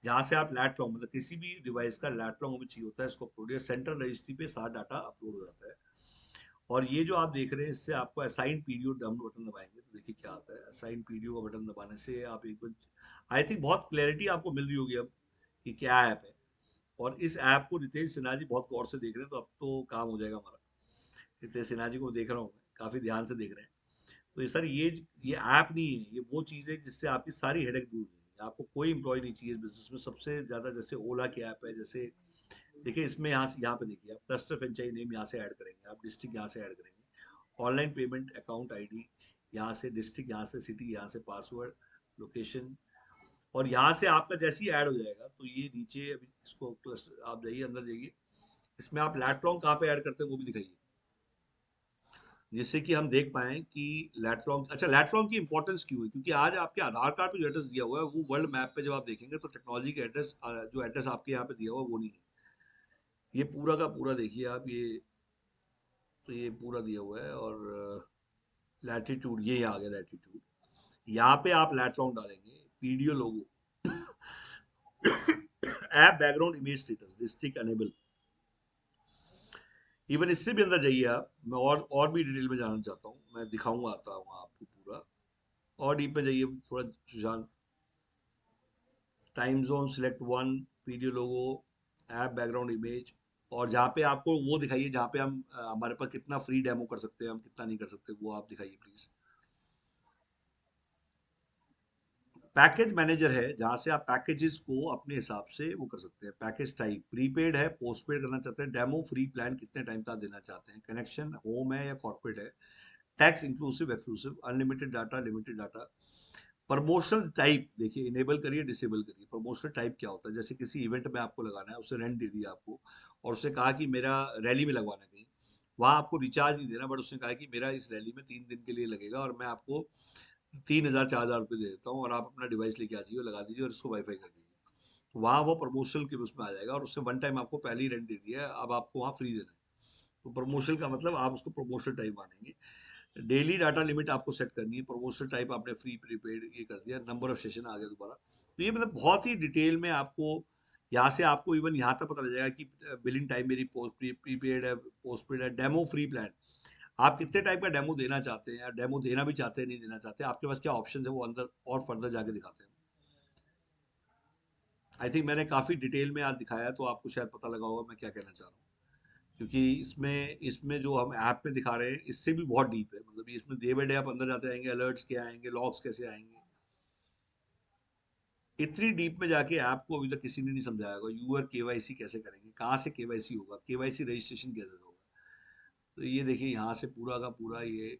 जहाँ से आप लैट लॉन्ग, मतलब किसी भी डिवाइस का लैट लॉन्ग हमें चाहिए होता है, इसको अपलोड या सेंट्रल रजिस्ट्री पे सारा डाटा अपलोड हो जाता है। और ये जो आप देख रहे हैं इससे आपको असाइन पीडीओ डाउन बटन दबाएंगे तो देखिए क्या आता है। असाइन पीडीओ का बटन दबाने से आप एक बार, आई थिंक बहुत क्लैरिटी आपको मिल रही होगी अब कि क्या ऐप है। और इस ऐप को रितेश सिन्हा जी बहुत गौर से देख रहे हैं, तो अब तो काम हो जाएगा हमारा। रितेश सिन्हा जी को देख रहा हूँ मैं, काफी ध्यान से देख रहे हैं। तो ये सर ये ऐप नहीं है, ये वो चीज़ है जिससे आपकी सारी हेडेक दूर हो जाएगी। आपको कोई एम्प्लॉय नहीं चाहिए इस बिजनेस में। सबसे ज्यादा जैसे ओला की ऐप है, जैसे देखिए इसमें यहाँ से, यहाँ पे देखिए आप क्लस्टर फ्रेंचाइज नेम यहाँ से ऐड करेंगे, आप डिस्ट्रिक्ट यहाँ से ऐड करेंगे, ऑनलाइन पेमेंट अकाउंट आईडी यहाँ से, डिस्ट्रिक्ट यहाँ से, सिटी यहाँ से, पासवर्ड, लोकेशन। और यहाँ से आपका जैसे ही ऐड हो जाएगा तो ये नीचे अभी इसको क्लस्टर, आप जाइए अंदर जाइए, इसमें आप लैटलॉन्ग कहाँ पे ऐड करते हैं वो भी दिखाइए, जिससे कि हम देख पाएं कि लैटलॉन्ग, अच्छा लैटलॉन्ग की इंपॉर्टेंस क्यों है, क्योंकि आज आपके आधार कार्ड पे जो एड्रेस दिया हुआ है वो वर्ल्ड मैप पे जब आप देखेंगे तो टेक्नोलॉजी के एड्रेस, जो एड्रेस आपके यहाँ पे दिया हुआ है वो नहीं है। ये पूरा का पूरा देखिए आप, ये तो ये पूरा दिया हुआ है। और लैटिट्यूड, ये आ गया लैटिट्यूड, यहाँ पे आप लैटलॉन्ग डालेंगे, PDO logo, app background image status, district enable. Even इससे भी अंदर जाइए आप, मैं और भी डिटेल में जानना चाहता हूँ, मैं दिखाऊंगा आता हूँ आपको पूरा। और डीप में जाइए थोड़ा Sushant. Time zone select one, video logo, app background image. और जहाँ पे आपको वो दिखाइए जहाँ पे हम हमारे पास कितना फ्री डेमो कर सकते हैं, हम कितना नहीं कर सकते, वो आप दिखाइए प्लीज। पैकेज मैनेजर है जहाँ से आप पैकेजेस को अपने हिसाब से वो कर सकते हैं। पैकेज टाइप प्रीपेड है, पोस्टपेड करना चाहते हैं, डेमो फ्री प्लान कितने टाइम का देना चाहते हैं, कनेक्शन होम है या कॉर्पोरेट है, tax inclusive exclusive, unlimited data, limited data. Promotional type देखिए, इनेबल करिए डिसेबल करिए। प्रमोशनल टाइप क्या होता है, जैसे किसी इवेंट में आपको लगाना है, उससे रेंट दे दिया आपको, और उसने कहा कि मेरा रैली में लगवाना है कहीं, वहाँ आपको रिचार्ज नहीं देना, बट उसने कहा कि मेरा इस रैली में 3 दिन के लिए लगेगा और मैं आपको 3,000 4,000 रुपये दे देता हूँ, और आप अपना डिवाइस लेके आ जाइए, लगा दीजिए और इसको वाईफाई कर दीजिए। तो वहाँ वो प्रमोशनल के उसमें आ जाएगा, और उससे वन टाइम आपको पहले ही रेंट दे दिया है, अब आपको वहाँ फ्री देना है। तो प्रमोशनल का मतलब आप उसको प्रमोशनल टाइप मानेंगे। डेली डाटा लिमिट आपको सेट करनी है, प्रमोशनल टाइप आपने फ्री प्रीपेड ये कर दिया, नंबर ऑफ सेशन आ गया दोबारा। तो ये मतलब बहुत ही डिटेल में आपको, यहाँ से आपको इवन यहाँ तक पता लग जाएगा कि बिलिंग टाइम मेरी प्रीपेड है, पोस्टपेड है, डेमो फ्री प्लान, आप कितने टाइप का डेमो देना चाहते हैं, या डेमो देना भी चाहते हैं नहीं देना चाहते, आपके पास क्या ऑप्शन है वो अंदर और फर्दर जाके दिखाते हैं। आई थिंक मैंने काफ़ी डिटेल में आज दिखाया है, तो आपको शायद पता लगा होगा मैं क्या कहना चाह रहा हूँ। क्योंकि इसमें इसमें जो हम ऐप में दिखा रहे हैं इससे भी बहुत डीप है, मतलब ये इसमें डे बाई डे आप अंदर जाते आएंगे, अलर्ट्स क्या आएंगे, लॉग्स कैसे आएंगे, इतनी डीप में जाके ऐप को अभी तक किसी ने नहीं समझाया होगा। यूआर केवाईसी कैसे करेंगे, कहाँ से केवाईसी होगा, केवाईसी रजिस्ट्रेशन कैसे होगा। तो ये देखिए यहाँ से पूरा का पूरा ये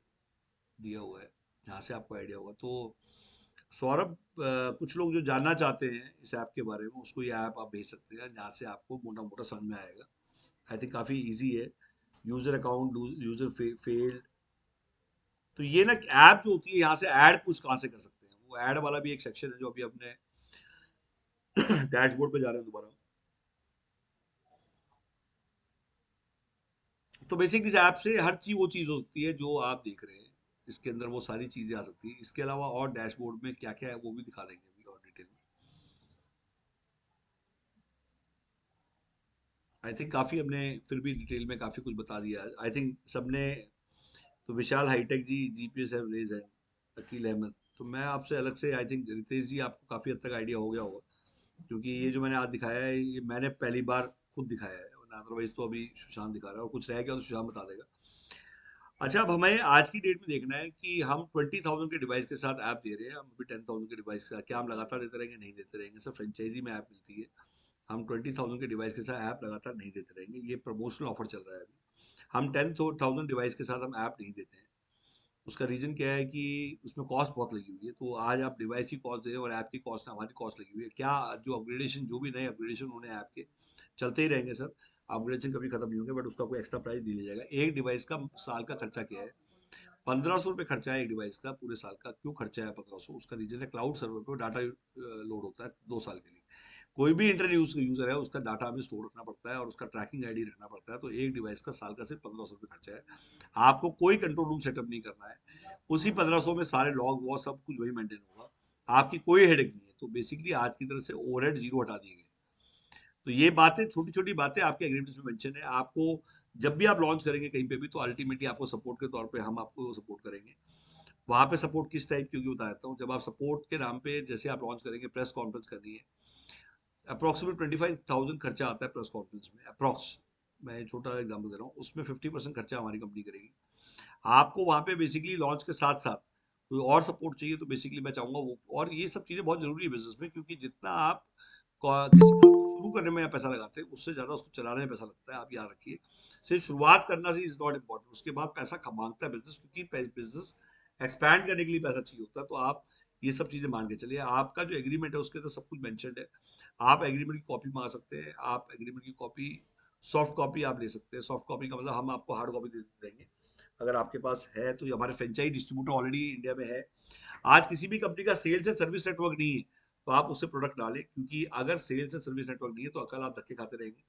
दिया हुआ है, जहाँ से आपको आइडिया होगा। तो सौरभ, कुछ लोग जो जानना चाहते हैं इस ऐप के बारे में, उसको ये ऐप आप भेज सकते हैं, जहाँ से आपको मोटा मोटा समझ में आएगा। आई थिंक काफ़ी इजी है। User account, user failed. तो ये ना ऐप जो होती है, यहाँ से ऐड कुछ कहाँ से कर सकते हैं, वो ऐड वाला भी एक सेक्शन है जो अभी अपने डैशबोर्ड पे जा रहे हैं दोबारा। तो बेसिकली इस ऐप से हर चीज वो चीज हो सकती है जो आप देख रहे हैं, इसके अंदर वो सारी चीजें आ सकती हैं। इसके अलावा और डैशबोर्ड में क्या क्या है वो भी दिखा देंगे अभी और डिटेल में। आई थिंक काफी हमने फिर भी डिटेल में काफी कुछ बता दिया है आई थिंक सबने। तो विशाल हाईटेक जी, जीपीएस एवरेज है, अकील अहमद। तो मैं आपसे अलग से, आई थिंक रितेश जी आपको काफी हद तक आइडिया हो गया होगा, क्योंकि ये जो मैंने आज दिखाया है ये मैंने पहली बार खुद दिखाया है, वरना अदरवाइज तो अभी सुशांत दिखा रहा है, और कुछ रह गया तो सुशांत बता देगा। अच्छा, अब हमें आज की डेट में देखना है कि हम 20,000 के डिवाइस के साथ ऐप दे रहे हैं, हम अभी 10,000 के डिवाइस का क्या हम लगातार देते रहेंगे, नहीं देते रहेंगे सर, फ्रेंचाइजी में ऐप मिलती है। हम 20,000 के डिवाइस के साथ ऐप लगातार नहीं देते रहेंगे, ये प्रमोशनल ऑफर चल रहा है अभी। हम 10,000 डिवाइस के साथ हम ऐप नहीं देते हैं। उसका रीजन क्या है कि उसमें कॉस्ट बहुत लगी हुई है। तो आज आप डिवाइस की कॉस्ट दे रहे हैं और ऐप की कॉस्ट, हमारी कॉस्ट लगी हुई है क्या, जो अपग्रेडेशन, जो भी नए अपग्रेडेशन होने हैं ऐप के, चलते ही रहेंगे सर, अपग्रेडेशन कभी खत्म नहीं होंगे, बट उसका कोई एक्स्ट्रा प्राइस नहीं लिया जाएगा। एक डिवाइस का साल का खर्चा क्या है, 1,500 रुपये खर्चा है एक डिवाइस का पूरे साल का। क्यों खर्चा है 1,500? उसका रीजन है क्लाउड सर्वर पर डाटा लोड होता है 2 साल के लिए। कोई भी इंटरनेट यूजर है उसका डाटा हमें स्टोर रखना पड़ता है और उसका ट्रैकिंग आईडी रखना पड़ता है। तो एक डिवाइस का साल का सिर्फ 1,500 रुपये खर्चा है। आपको कोई कंट्रोल रूम सेटअप नहीं करना है, उसी 1,500 में सारे लॉग वॉग सब कुछ वही मेंटेन होगा, आपकी कोई हेडेक नहीं है। तो बेसिकली आज की तरह से ओवरहेड जीरो हटा दिए गए। तो ये बातें, छोटी छोटी बातें आपके एग्रीमेंट्स में मेंशन है। आपको जब भी आप लॉन्च करेंगे कहीं पे भी, तो अल्टीमेटली आपको सपोर्ट के तौर पे हम आपको सपोर्ट करेंगे। वहाँ पे सपोर्ट किस टाइप की होगी बता देता हूँ। जब आप सपोर्ट के नाम पे जैसे आप लॉन्च करेंगे, प्रेस कॉन्फ्रेंस करनी है, अप्रोक्सीमेट 25,000 खर्चा आता है प्रेस कॉन्फ्रेंस में, अप्रोक्स। मैं छोटा एग्जाम्पल दे रहा हूँ, उसमें 50% खर्चा हमारी कंपनी करेगी। आपको वहाँ पे बेसिकली लॉन्च के साथ साथ कोई और सपोर्ट चाहिए तो बेसिकली मैं चाहूंगा वो, और ये सब चीज़ें बहुत जरूरी है बिजनेस में, क्योंकि जितना आप किसी काम को शुरू करने में पैसा लगाते हैं, उससे ज़्यादा उसको चलाने में पैसा लगता है, आप याद रखिए। सिर्फ शुरुआत करना से इज नॉट इम्पोर्टेंट, उसके बाद पैसा मांगता है बिजनेस, क्योंकि बिजनेस एक्सपैंड करने के लिए पैसा चाहिए होता है। तो आप ये सब चीज़ें मान के चलिए। आपका जो एग्रीमेंट है उसके अंदर सब कुछ मेंशन्ड है। आप एग्रीमेंट की कॉपी मांग सकते हैं, आप एग्रीमेंट की कॉपी, सॉफ्ट कॉपी आप ले सकते हैं। सॉफ्ट कॉपी का मतलब हम आपको हार्ड कॉपी दे देंगे अगर आपके पास है तो। ये हमारे फ्रेंचाइज डिस्ट्रीब्यूटर ऑलरेडी इंडिया में है। आज किसी भी कंपनी का सेल्स एंड सर्विस नेटवर्क नहीं है तो आप उससे प्रोडक्ट डालें, क्योंकि अगर सेल्स एंड सर्विस नेटवर्क नहीं है तो कल आप धक्के खाते रहेंगे।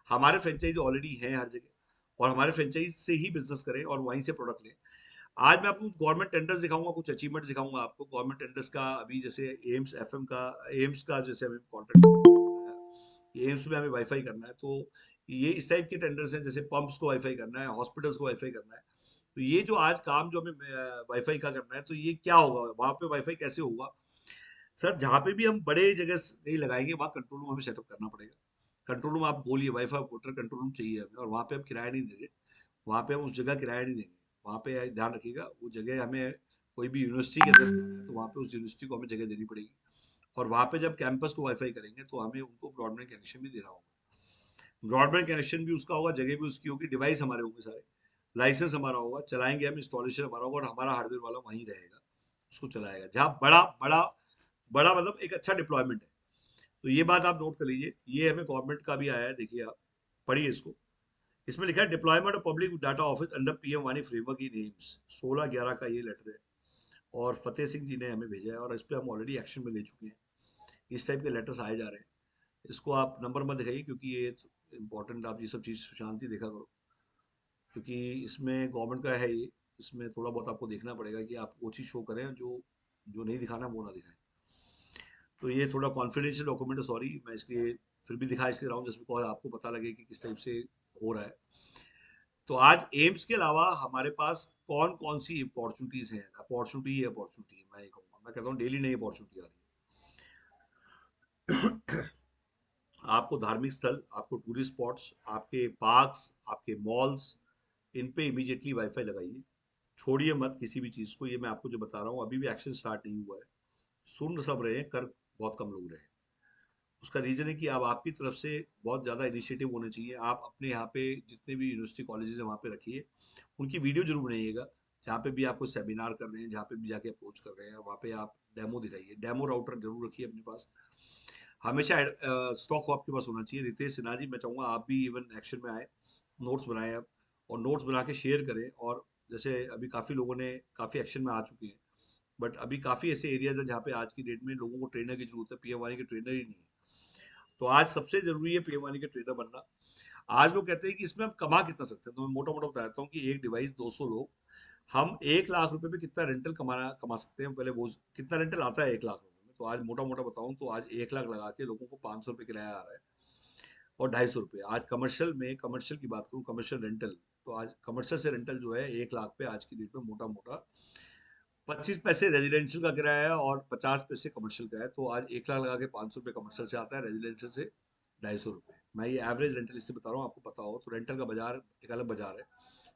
हमारे फ्रेंचाइज ऑलरेडी हैं हर जगह, और हमारे फ्रेंचाइज से ही बिजनेस करें और वहीं से प्रोडक्ट लें। आज मैं आपको कुछ गवर्नमेंट टेंडर्स दिखाऊंगा, कुछ अचीवमेंट दिखाऊंगा आपको गवर्नमेंट टेंडर्स का। अभी जैसे एम्स एफएम का, एम्स का जैसे हमें कॉन्ट्रैक्ट, एम्स में हमें वाईफाई करना है, तो ये इस टाइप के टेंडर्स हैं। जैसे पंप्स को वाईफाई करना है, हॉस्पिटल्स को वाईफाई करना है। तो ये जो आज काम जो हमें वाईफाई का करना है, तो ये क्या होगा वहां पे, वाईफाई कैसे होगा? सर, जहाँ पे भी हम बड़े जगह नहीं लगाएंगे वहाँ कंट्रोल रूम हमें सेटअप करना पड़ेगा। कंट्रोल रूम आप बोलिए, वाईफाई वोटर कंट्रोल रूम चाहिए हमें, और वहाँ पे हम किराया नहीं देंगे। वहाँ पे हम उस जगह किराया नहीं देंगे। वहाँ पे ध्यान रखिएगा, वो जगह हमें कोई भी यूनिवर्सिटी के अंदर बनाना है तो वहाँ पे उस यूनिवर्सिटी को हमें जगह देनी पड़ेगी। और वहाँ पे जब कैंपस को वाईफाई करेंगे तो हमें उनको ब्रॉडबैंड कनेक्शन भी देना होगा। ब्रॉडबैंड कनेक्शन भी उसका होगा, जगह भी उसकी होगी, डिवाइस हमारे होंगे सारे, लाइसेंस हमारा होगा, चलाएंगे हम, इंस्टॉलेशन हमारा होगा, और हमारा हार्डवेयर वाला वहीं रहेगा, उसको चलाएगा। जहाँ बड़ा बड़ा बड़ा मतलब एक अच्छा डिप्लॉयमेंट है। तो ये बात आप नोट कर लीजिए। ये हमें गवर्नमेंट का भी आया है, देखिए आप पढ़िए इसको। इसमें लिखा है deployment of public data office under PM वानी फ्रेमवर्क इन एम्स, 16/11 का ये लेटर है, और फतेह सिंह जी ने हमें भेजा है, और इस पर हम ऑलरेडी एक्शन में ले चुके हैं। इस टाइप के लेटर्स आए जा रहे हैं। इसको आप नंबर मत दिखाइए, क्योंकि ये इंपॉर्टेंट, आप ये सब चीज़ शांति देखा करो, क्योंकि इसमें गवर्नमेंट का है ये। इसमें थोड़ा बहुत आपको देखना पड़ेगा कि आप वो चीज़ शो करें जो जो नहीं दिखाना वो ना दिखाएं। तो ये थोड़ा कॉन्फिडेंशियल डॉक्यूमेंट है, सॉरी, मैं इसलिए फिर भी दिखा इसलिए रहा हूँ, जिसमें बिकॉज आपको पता लगे कि किस टाइप से हो रहा है। तो आज एम्स के अलावा हमारे पास कौन कौन सी अपॉर्चुनिटीज हैं? अपॉर्चुनिटी ही अपॉर्चुनिटी है, मैं ये कहूँगा, मैं कहता हूँ डेली नई अपॉर्चुनिटी आ रही है। आपको धार्मिक स्थल, आपको टूरिस्ट स्पॉट्स, आपके पार्क्स, आपके मॉल्स, इन पे इमीडिएटली वाईफाई लगाइए। छोड़िए मत किसी भी चीज़ को। ये मैं आपको जो बता रहा हूँ, अभी भी एक्शन स्टार्ट नहीं हुआ है। सुन सब रहे हैं, कर बहुत कम लोग रहे हैं। उसका रीजन है कि अब आपकी तरफ से बहुत ज़्यादा इनिशिएटिव होने चाहिए। आप अपने यहाँ पे जितने भी यूनिवर्सिटी कॉलेजेस हैं वहाँ पे रखिए, उनकी वीडियो जरूर बनाइएगा। जहाँ पे भी आप कोई सेमिनार कर रहे हैं, जहाँ पे भी जाके अप्रोच कर रहे हैं, वहाँ पे आप डेमो दिखाइए। डेमो राउटर जरूर रखिए अपने पास, हमेशा स्टॉक आपके पास होना चाहिए। रितेश सिन्हा जी, मैं चाहूँगा आप भी इवन एक्शन में आए, नोट्स बनाएं आप, और नोट्स बना के शेयर करें। और जैसे अभी काफ़ी लोगों ने काफ़ी एक्शन में आ चुके हैं, बट अभी काफ़ी ऐसे एरियाज हैं जहाँ पे आज की डेट में लोगों को ट्रेनर की जरूरत है, पीएम वाई के ट्रेनर ही नहीं है। तो आज सबसे जरूरी है पीएम वानी के ट्रेनर बनना। आज लोग कहते हैं कि इसमें हम कमा कितना सकते हैं, तो मैं मोटा मोटा बताता हूँ कि एक डिवाइस 200 लोग, हम 1 लाख रुपए में कितना रेंटल कमा सकते हैं। पहले वो कितना रेंटल आता है 1 लाख रुपए में, तो आज मोटा मोटा बताऊं तो आज 1 लाख लगा के लोगों को 500 रुपये किराया आ रहा है, और 250 रुपये आज कमर्शियल में, कमर्शियल की बात करूँ, कमर्शियल रेंटल, तो आज कमर्शियल से रेंटल जो है 1 लाख पे आज की डेट में मोटा मोटा 25 पैसे रेजिडेंशियल का किराया है और 50 पैसे कमर्शियल का है। तो आज 1 लाख लगा के 500 रुपये कमर्शियल से आता है, रेजिडेंशियल से 250 रुपये। मैं ये एवरेज रेंटल इससे बता रहा हूँ, आपको पता हो। तो रेंटल का बाजार एक अलग बाजार है,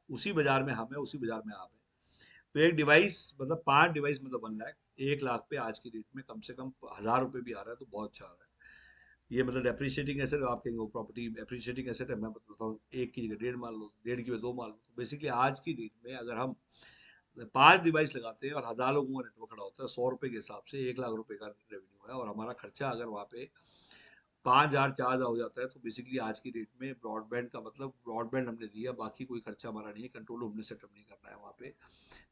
उसी बाजार में हम है, उसी बाजार में आप है। तो एक डिवाइस मतलब 5 डिवाइस मतलब 1 लाख, 1 लाख पे आज की डेट में कम से कम 1000 रुपये भी आ रहा है, तो बहुत अच्छा आ रहा है। ये मतलब डेप्रिशिएटिंग एसेट, आप कहेंगे वो प्रॉपर्टी एप्रिशिएटिंग एसेट है, मैं बताता हूँ, एक की जगह डेढ़ मान लो, डेढ़ की जगह दो मान लो। तो बेसिकली आज की डेट में अगर हम 5 डिवाइस लगाते हैं और 1000 लोगों का नेटवर्क खड़ा होता है, 100 रुपये के हिसाब से 1 लाख रुपए का रेवेन्यू है। और हमारा खर्चा अगर वहाँ पे 5,000 4,000 हो जाता है, तो बेसिकली आज की डेट में ब्रॉडबैंड का मतलब ब्रॉडबैंड हमने दिया, बाकी कोई खर्चा हमारा नहीं है। कंट्रोल रूम हमने सेटअप नहीं करना है वहाँ पे।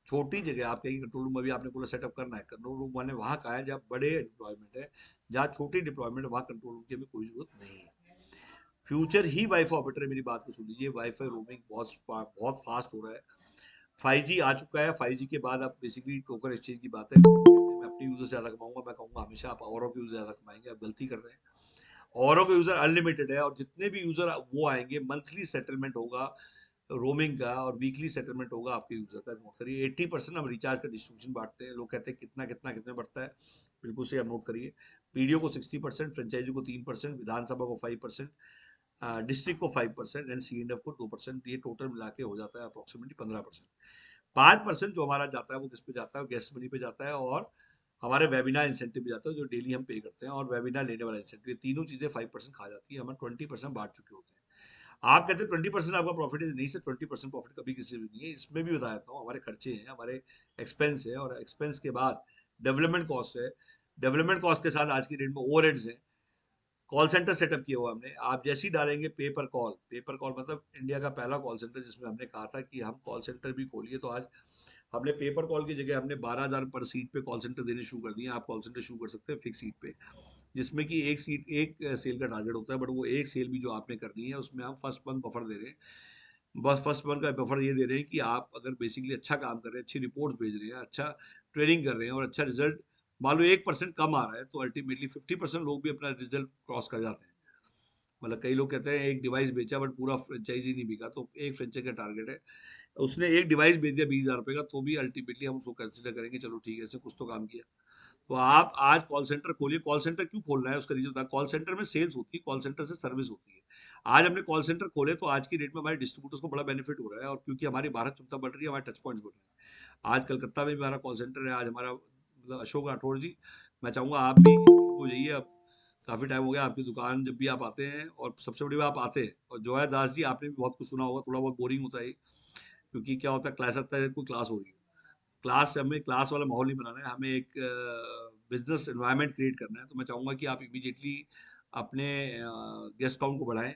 छोटी जगह आप कहेंगे कंट्रोल रूम अभी आपने पूरा सेटअप करना है, कंट्रोल रूम मैंने वहाँ कहा है जहाँ बड़े डिप्लॉयमेंट है। जहाँ छोटी डिप्लॉयमेंट है वहाँ कंट्रोल रूम की हमें कोई जरूरत नहीं है। फ्यूचर ही वाईफाई ऑपरेटर है, मेरी बात को सुन लीजिए। वाईफाई रोमिंग बहुत बहुत फास्ट हो रहा है। 5G आ चुका है। 5G के बाद अब बेसिकली टोकन एक्सचेंज की बात है। मैं अपने यूजर से ज़्यादा कमाऊंगा, मैं कहूँगा हमेशा आप औरों के यूजर ज़्यादा कमाएंगे, आप गलती कर रहे हैं। औरों के यूजर अनलिमिटेड है, और जितने भी यूजर वो आएंगे मंथली सेटलमेंट होगा। रोमिंग का और वीकली सेटलमेंट होगा आपके यूजर का, नोट करिए। 80% हम रिचार्ज का डिस्ट्रीब्यूशन बांटते हैं। लोग कहते हैं कितना कितना कितने बढ़ता है, बिल्कुल से आप नोट करिए। पीडीओ को 60%, फ्रेंचाइजी को 3%, विधानसभा को 5%, डिस्ट्रिक्ट को 5% एंड सी एंड एफ को 2%। ये टोटल मिला के हो जाता है अप्रोक्सीमेटली 15%। 5% जो हमारा जाता है वो किस पे जाता है, गेस्ट मनी पे जाता है और हमारे वेबिनार इंसेंटिव भी जाता है, जो डेली हम पे करते हैं, और वेबिनार लेने वाला इंसेंटिव। ये तीनों चीजें 5% खा जाती है। हम 20% बांट चुके होते हैं। आप कहते हैं 20% आपका प्रॉफिट है, नहीं सर, 20% प्रॉफिट कभी किसी भी नहीं है। इसमें भी बता देता हूँ, हमारे खर्चे हैं, हमारे एक्सपेंस है, और एक्सपेंस के बाद डेवलपमेंट कॉस्ट है। डेवलपमेंट कॉस्ट के साथ आज की डेट में ओवरहेड्स है। कॉल सेंटर सेटअप किया हुआ हमने। आप जैसे ही डालेंगे पेपर कॉल मतलब इंडिया का पहला कॉल सेंटर, जिसमें हमने कहा था कि हम कॉल सेंटर भी खोलिए, तो आज हमने पेपर कॉल की जगह हमने 12,000 पर सीट पे कॉल सेंटर देने शुरू कर दिए। आप कॉल सेंटर शुरू कर सकते हैं फिक्स सीट पे, जिसमें कि एक सीट एक सेल का टारगेट होता है, बट वो एक सेल भी जो आपने करनी है उसमें हम फर्स्ट मंथ बफर दे रहे हैं। बस फर्स्ट मंथ का बफर ये दे रहे हैं कि आप अगर बेसिकली अच्छा काम कर रहे हैं, अच्छी रिपोर्ट्स भेज रहे हैं, अच्छा ट्रेनिंग कर रहे हैं और अच्छा रिजल्ट, मान लो 1% कम आ रहा है, तो अल्टीमेटली 50% लोग भी अपना रिजल्ट क्रॉस कर जाते हैं। मतलब कई लोग कहते हैं एक डिवाइस बेचा बट पूरा फ्रेंचाइजी नहीं बिका, तो एक फ्रेंचाइजी का टारगेट है, उसने एक डिवाइस बेच दिया 20,000 रुपये का, तो भी अल्टीमेटली हम उसको कंसिडर करेंगे, चलो ठीक है, इससे कुछ तो काम किया। तो आप आज कॉल सेंटर खोलिए। कॉल सेंटर क्यों खोलना है, उसका रीजन था, कॉल सेंटर में सेल्स होती है, कॉल सेंटर से सर्विस होती है। आज हमने कॉल सेंटर खोले तो आज की डेट में हमारे डिस्ट्रीब्यूटर्स को बड़ा बेनिफिट हो रहा है, और क्योंकि हमारी भारत क्षमता बढ़ रही है, हमारे टच पॉइंट्स बढ़ रहे हैं। आज कलकत्ता में भी हमारा कॉल सेंटर है। आज हमारा मतलब अशोक राठौड़ जी, मैं चाहूँगा आप भी हो जाइए। अब काफ़ी टाइम हो गया आपकी दुकान, जब भी आप आते हैं, और सबसे बड़ी बात आप आते हैं, और जोया दास जी आपने भी बहुत कुछ सुना होगा, थोड़ा बहुत बोरिंग होता है ये, क्योंकि क्या होता है, क्लास आता है, कोई क्लास हो रही है, क्लास से हमें क्लास वाला माहौल नहीं बनाना है, हमें एक बिजनेस एनवायरनमेंट क्रिएट करना है। तो मैं चाहूँगा कि आप इमीडिएटली अपने गेस्ट काउंट को बढ़ाएं।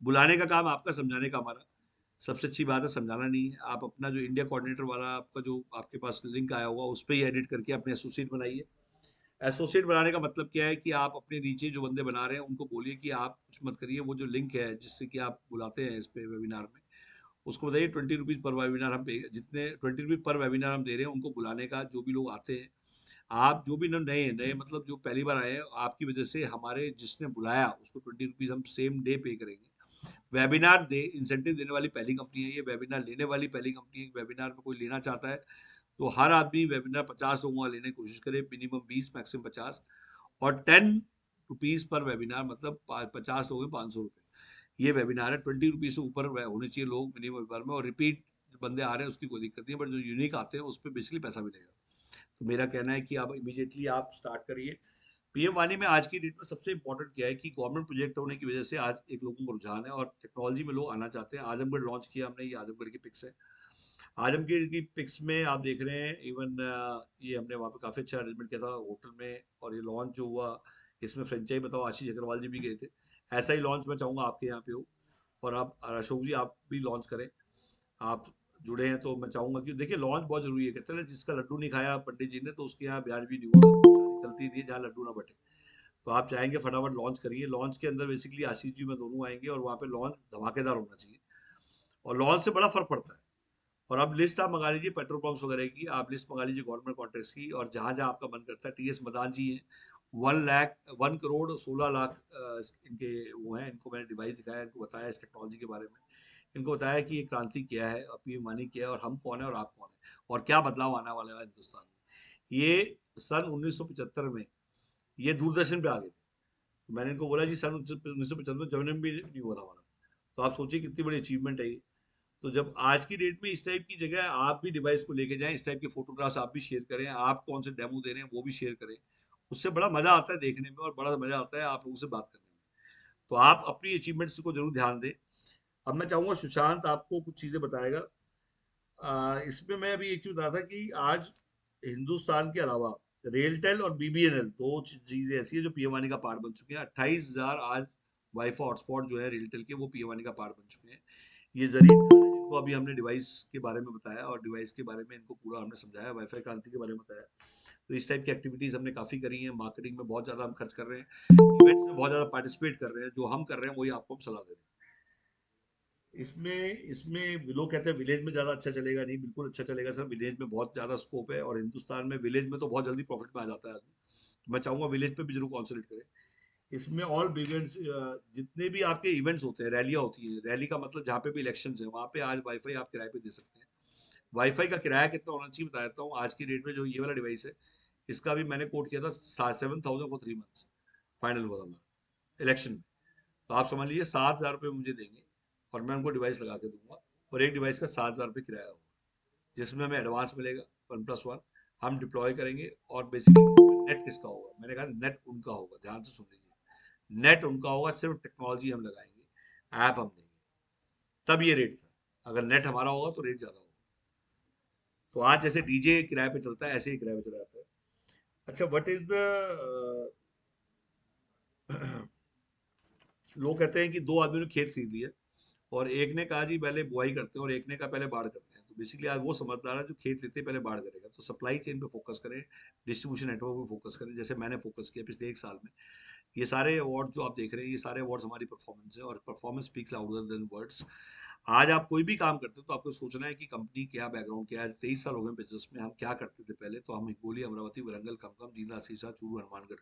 बुलाने का काम आपका, समझाने का हमारा। सबसे अच्छी बात है समझाना नहीं है। आप अपना जो इंडिया कोऑर्डिनेटर वाला आपका जो आपके पास लिंक आया होगा, उस पर ही एडिट करके अपने एसोसिएट बनाइए। एसोसिएट बनाने का मतलब क्या है कि आप अपने नीचे जो बंदे बना रहे हैं उनको बोलिए कि आप कुछ मत करिए, वो जो लिंक है जिससे कि आप बुलाते हैं इस पे वेबिनार में, उसको बताइए 20 रुपीज़ पर वेबिनार हम पे, जितने 20 रुपीज़ पर वेबिनार हम दे रहे हैं उनको बुलाने का, जो भी लोग आते हैं। आप जो भी नए हैं, नए मतलब जो पहली बार आए हैं, आपकी वजह से हमारे जिसने बुलाया उसको 20 रुपीज़ हम सेम डे पे करेंगे। वेबिनार दे इंसेंटिव देने वाली पहली कंपनी है ये, वेबिनार लेने वाली पहली कंपनी है। वेबिनार में कोई लेना चाहता है तो हर आदमी वेबिनार 50 लोगों का लेने की कोशिश करे, मिनिमम 20, मैक्सिमम 50, और 10 रुपीज़ पर वेबिनार, मतलब 50 लोग हैं, 500 रुपये ये वेबिनार है। 20 रुपीज़ से ऊपर होने चाहिए लोग मिनिमम वेबिनार में, और रिपीट बंदे आ रहे हैं उसकी कोई दिक्कत नहीं है, बट जो यूनिक आते हैं उस पर बेसिकली पैसा मिलेगा। तो मेरा कहना है कि आप इमीडिएटली आप स्टार्ट करिए। पीएम वाणी में आज की डेट में सबसे इंपॉर्टेंट क्या है कि गवर्नमेंट प्रोजेक्ट होने की वजह से आज एक लोगों को रुझान है, और टेक्नोलॉजी में लोग आना चाहते हैं। आजमगढ़ लॉन्च किया हमने, ये आजमगढ़ की पिक्स है। आजमगढ़ की पिक्स में आप देख रहे हैं, इवन ये हमने वहाँ पे काफ़ी अच्छा अरेंजमेंट किया था होटल में, और ये लॉन्च जो हुआ इसमें फ्रेंचाइज बताओ, आशीष अग्रवाल जी भी गए थे। ऐसा ही लॉन्च मैं चाहूँगा आपके यहाँ पे हो, और आप अशोक जी आप भी लॉन्च करें। आप जुड़े हैं तो मैं चाहूँगा कि देखिए लॉन्च बहुत जरूरी है। कहते हैं ना, जिसका लड्डू नहीं खाया पंडित जी ने, तो उसके यहाँ ब्याज भी नहीं हुआ। शादी चलती नहीं है जहाँ लड्डू ना बटे। तो आप चाहेंगे फटाफट लॉन्च करिए। लॉन्च के अंदर बेसिकली आशीष जी में दोनों आएंगे, और वहाँ पे लॉन्च धमाकेदार होना चाहिए, और लॉन्च से बड़ा फर्क पड़ता है। और अब लिस्ट आप मंगा लीजिए पेट्रोल पंप्स वगैरह की, आप लिस्ट मंगा लीजिए गवर्नमेंट कॉन्ट्रैक्ट्स की, और जहाँ जहाँ आपका मन करता है। टीएस मदान जी हैं, 1 करोड़ 16 लाख इनके वो हैं। इनको मैंने डिवाइस दिखाया, इनको बताया इस टेक्नोलॉजी के बारे में, इनको बताया कि ये क्रांति क्या है, अपनी मानी क्या है, और हम कौन है और आप कौन है, और क्या बदलाव आने वाला है हिंदुस्तान में। ये सन 1975 में ये दूरदर्शन पे आ गए थे। तो मैंने इनको बोला जी सन 1975 में जन्म भी नहीं हुआ था हमारा। तो आप सोचिए कितनी बड़ी अचीवमेंट है ये। तो जब आज की डेट में इस टाइप की जगह आप भी डिवाइस को लेके जाएं, इस टाइप के फोटोग्राफ्स आप भी शेयर करें, आप कौन से डेमो दे रहे हैं वो भी शेयर करें, उससे बड़ा मजा आता है देखने में, और बड़ा मजा आता है आप लोगों से बात करने में। तो आप अपनी अचीवमेंट्स को जरूर ध्यान दें। अब मैं चाहूंगा सुशांत आपको कुछ चीजें बताएगा। इसमें मैं अभी एक चीज बता था कि आज हिंदुस्तान के अलावा रेलटेल और बीबीएनएल दो चीजें ऐसी है जो पीएमआई का पार्ट बन चुके हैं। 28,000 आज वाईफाई हॉटस्पॉट जो है रेलटेल के, वो पीएमआई का पार्ट बन चुके हैं। ये जरिए जिनको अभी हमने डिवाइस के बारे में बताया, और डिवाइस के बारे में इनको पूरा हमने समझाया, वाईफाई क्रांति के बारे में बताया। तो इस टाइप की एक्टिविटीज हमने काफी करी हैं। मार्केटिंग में बहुत ज्यादा हम खर्च कर रहे हैं, इवेंट्स में बहुत ज्यादा पार्टिसिपेट कर रहे हैं। जो हम कर रहे हैं वही आपको हम सलाह दे रहे हैं। इसमें इसमें लोग कहते हैं विलेज में ज़्यादा अच्छा चलेगा, नहीं बिल्कुल अच्छा चलेगा सर। विलेज में बहुत ज़्यादा स्कोप है, और हिंदुस्तान में विलेज में तो बहुत जल्दी प्रॉफिट में आ जाता है आदमी। तो मैं चाहूँगा विलेज पे भी जरूर कॉन्संट्रेट करें। इसमें ऑल इवेंट्स, जितने भी आपके इवेंट्स होते हैं, रैलियां होती हैं, रैली का मतलब जहाँ पे भी इलेक्शन है वहाँ पे आज वाईफाई आप किराए पे दे सकते हैं। वाईफाई का किराया कितना होना चाहिए बता देता हूँ। आज की डेट में जो ये वाला डिवाइस है, इसका भी मैंने कोट किया था 7,000 फॉर 3 मंथ्स, फाइनल हुआ था हमारा इलेक्शन में। तो आप समझ लीजिए 7,000 रुपये मुझे देंगे और मैं उनको डिवाइस लगा के दूंगा, और एक डिवाइस का 7,000 रुपये किराया होगा, जिसमें हमें एडवांस मिलेगा 1+1, हम डिप्लॉय करेंगे। और बेसिकली इसमें नेट किसका होगा, मैंने कहा नेट उनका होगा, ध्यान से सुन लीजिए, नेट उनका होगा, सिर्फ टेक्नोलॉजी हम लगाएंगे, ऐप हम देंगे। तब ये रेट था, अगर नेट हमारा होगा तो रेट ज़्यादा होगा। तो आज जैसे डीजे किराए पे चलता है, ऐसे ही किराए पे चला जाता है। अच्छा, व्हाट इज द लोग कहते हैं कि दो आदमी ने खेत खरीद लिया, और एक ने कहा जी पहले बुआई करते हैं और एक ने कहा पहले बाढ़ करते हैं। तो बेसिकली आज वो समझदार है जो खेत लेते हैं पहले बाढ़ करेगा। तो सप्लाई चेन पे फोकस करें, डिस्ट्रीब्यूशन नेटवर्क पे फोकस करें, जैसे मैंने फोकस किया पिछले 1 साल में। ये सारे अवार्ड जो आप देख रहे हैं, ये सारे अवार्ड्स हमारी परफॉर्मेंस है, और performance speaks louder than words. आज आप कोई भी काम करते हो तो आपको सोचना है कि कंपनी क्या बैकग्राउंड क्या है। 23 साल हो गए बिजनेस में, हम क्या करते थे पहले। तो हम हिंगोली, अमरावती, वरंगल, खमकम, जींदा, सीसा, चूरू, हनुमानगढ़,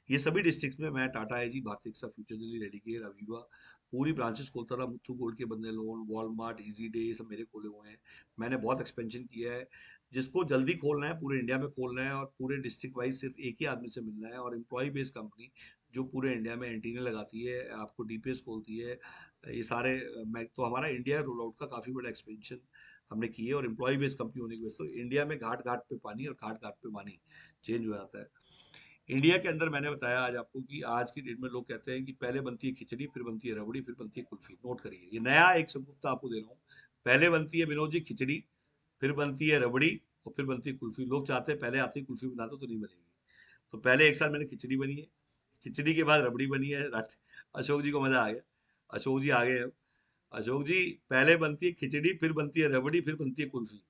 ये सभी डिस्ट्रिक्ट्स में मैं टाटा आईजी, भारतीय एक्सा, फ्यूचर दिल्ली, रेडिकेयर, अवीवा, पूरी ब्रांचेस खोलता रहा। मुथ्थू गोल्ड के बंदे लोन, वॉलमार्ट, इजी डे, ये सब मेरे खोले हुए हैं। मैंने बहुत एक्सपेंशन किया है। जिसको जल्दी खोलना है, पूरे इंडिया में खोलना है, और पूरे डिस्ट्रिक्ट वाइज सिर्फ एक ही आदमी से मिलना है, और एम्प्लॉय बेस्ड कंपनी जो पूरे इंडिया में एंटीना लगाती है, आपको डीपीएस खोलती है, ये सारे मैं तो हमारा इंडिया रोल आउट का काफ़ी बड़ा एक्सपेंशन हमने की है। और एम्प्लॉय बेस्ड कंपनी होने की वजह से तो इंडिया में घाट घाट पे पानी और घाट घाट पे वानी चेंज हो जाता है। इंडिया के अंदर मैंने बताया आज आपको कि आज की डेट में लोग कहते हैं कि पहले बनती है खिचड़ी, फिर बनती है रबड़ी, फिर बनती है कुल्फी। नोट करिए, ये नया एक शगुफ्ता आपको दे रहा हूँ। पहले बनती है विनोद जी खिचड़ी, फिर बनती है रबड़ी, और फिर बनती है कुल्फी। लोग चाहते हैं पहले आती है कुल्फी, बना दो तो नहीं बनेगी। तो पहले 1 साल मैंने खिचड़ी बनी है, खिचड़ी के बाद रबड़ी बनी है। अशोक जी को मजा आ गया, अशोक जी आ गए अब। अशोक जी, पहले बनती है खिचड़ी, फिर बनती है रबड़ी, फिर बनती है कुल्फी।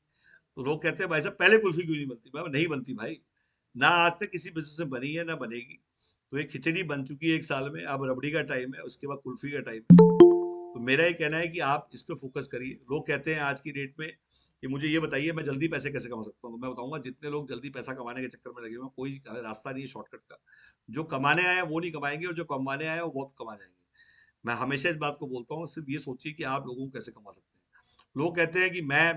तो लोग कहते हैं भाई साहब पहले कुल्फी क्यों नहीं बनती। मैं नहीं बनती भाई, ना आज तक किसी बिजनेस में बनी है ना बनेगी। तो ये खिचड़ी बन चुकी है 1 साल में, अब रबड़ी का टाइम है, उसके बाद कुल्फी का टाइम है। तो मेरा ये कहना है कि आप इस पे फोकस करिए। लोग कहते हैं आज की डेट में कि मुझे ये बताइए मैं जल्दी पैसे कैसे कमा सकता हूँ। तो मैं बताऊंगा, जितने लोग जल्दी पैसा कमाने के चक्कर में लगे हुए हैं, कोई रास्ता नहीं है शॉर्टकट का। जो कमाने आए हैं वो नहीं कमाएंगे, और जो कमाने आए हैं वो बहुत कमा जाएंगे। मैं हमेशा इस बात को बोलता हूँ, सिर्फ ये सोचिए कि आप लोगों को कैसे कमा सकते हैं। लोग कहते हैं कि मैं,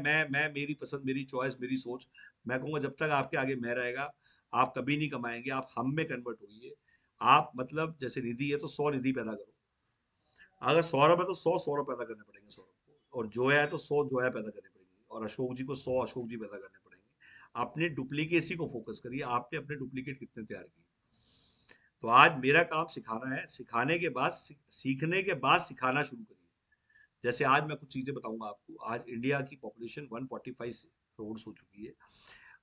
मेरी पसंद, मेरी चॉइस, मेरी सोच। मैं कहूँगा जब तक आपके आगे मैं रहेगा, आप कभी नहीं कमाएंगे। आप हम में कन्वर्ट होइए। आप मतलब जैसे निधि है तो 100 निधि पैदा करो। अगर सौरभ है तो 100 सौरभ पैदा करने पड़ेंगे सौरभ को, और जोया है तो 100 जोया पैदा करनी पड़ेगी, और अशोक जी को 100 अशोक जी पैदा करने पड़ेंगे। अपने डुप्लीकेसी को फोकस करिए, आपने अपने डुप्लीकेट कितने तैयार किए। तो आज मेरा काम सिखाना है, सिखाने के बाद सीखने के बाद सिखाना शुरू करिए। जैसे आज मैं कुछ चीजें बताऊंगा आपको। आज इंडिया की पॉपुलेशन 145 करोड़ हो चुकी है।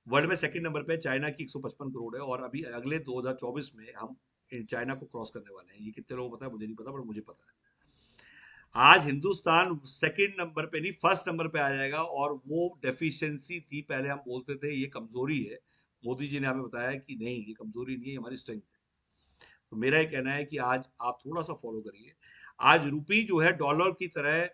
वर्ल्ड में सेकंड नंबर पे चाइना की 155 करोड़ है, और अभी अगले 2024 में हम चाइना को क्रॉस करने वाले हैं। ये कितने लोगों को पता है मुझे नहीं पता, पर मुझे पता है। आज हिंदुस्तान सेकंड नंबर पे नहीं, फर्स्ट नंबर पे आ जाएगा। और वो डेफिशिएंसी थी, पहले हम बोलते थे ये कमजोरी है। मोदी जी ने हमें बताया कि नहीं, ये कमजोरी नहीं है, हमारी स्ट्रेंथ है। तो मेरा ये कहना है कि आज आप थोड़ा सा फॉलो करिए। आज रुपी जो है डॉलर की तरह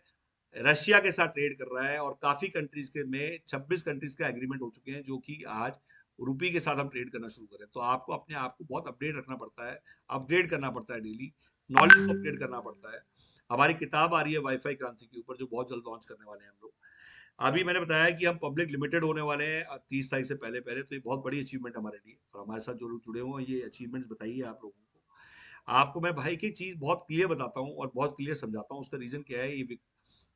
रशिया के साथ ट्रेड कर रहा है, और काफी कंट्रीज के में 26 कंट्रीज का एग्रीमेंट हो चुके हैं, जो कि आज रुपी के साथ हम ट्रेड करना शुरू करें। तो आपको अपने आप को बहुत अपडेट रखना पड़ता है, अपग्रेड करना पड़ता है डेली, नॉलेज को अपडेट करना पड़ता है। हमारी किताब आ रही है वाईफाई क्रांति के ऊपर, जो बहुत जल्द लॉन्च करने वाले हैं हम लोग। अभी मैंने बताया कि हम पब्लिक लिमिटेड होने वाले हैं 30 तारीख से पहले पहले। तो ये बहुत बड़ी अचीवमेंट हमारे लिए, और हमारे साथ जो लोग जुड़े हुए हैं, ये अचीवमेंट्स बताइए आप लोगों को। आपको मैं भाई की चीज बहुत क्लियर बताता हूँ और बहुत क्लियर समझाता हूँ। उसका रीजन क्या है, ये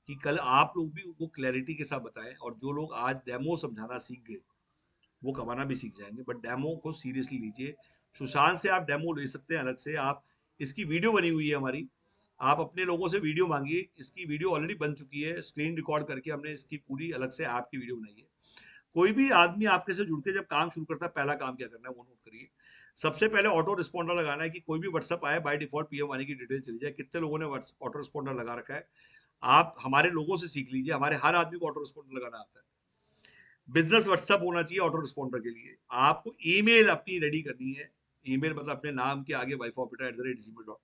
कि कल आप लोग भी वो क्लैरिटी के साथ बताएं, और जो लोग आज डेमो समझाना सीख गए वो कमाना भी सीख जाएंगे। बट डेमो को सीरियसली लीजिए। सुशांत से आप डेमो ले सकते हैं अलग से। आप, इसकी वीडियो बनी हुई है हमारी, आप अपने लोगों से वीडियो मांगिए। इसकी वीडियो ऑलरेडी बन चुकी है, स्क्रीन रिकॉर्ड करके हमने इसकी पूरी अलग से ऐप की वीडियो बनाई है। कोई भी आदमी आपके से जुड़ के जब काम शुरू करता है, पहला काम क्या करना है वो नोट करिए। सबसे पहले ऑटो रिस्पॉन्डर लगाना है, कि कोई भी व्हाट्सअप आए बाय डिफॉल्ट पीएम वानी की डिटेल चली जाए। कितने लोगों ने ऑटो रिस्पॉन्डर लगा रखा है। आप हमारे लोगों से सीख लीजिए, हमारे हर आदमी को ऑटो रिस्पॉन्डर लगाना आता है। बिजनेस व्हाट्सअप होना चाहिए ऑटो रिस्पॉन्डर के लिए। आपको ईमेल अपनी रेडी करनी है। ईमेल मतलब अपने नाम के आगे wife-of-beta@gmail.com।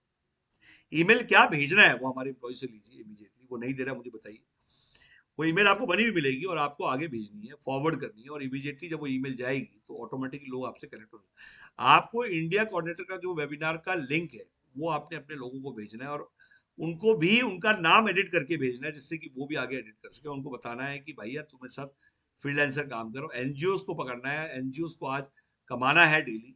ईमेल क्या भेजना है वो हमारे एम्प्लॉय से लीजिए इमीडिएटली। वो नहीं दे रहा मुझे बताइए। वो ईमेल आपको बनी हुई मिलेगी, और आपको आगे भेजनी है, फॉरवर्ड करनी है, और इमीडिएटली जब वो ईमेल जाएगी तो ऑटोमेटिकली लोग आपसे कनेक्ट होंगे। आपको इंडिया कोऑर्डिनेटर का जो वेबिनार का लिंक है वो आपने अपने लोगों को भेजना है, और उनको भी उनका नाम एडिट करके भेजना है, जिससे कि वो भी आगे एडिट कर सके। उनको बताना है कि भैया तुम मेरे साथ फ्रीलांसर काम करो। एनजीओ को पकड़ना है, एनजीओ को आज कमाना है डेली।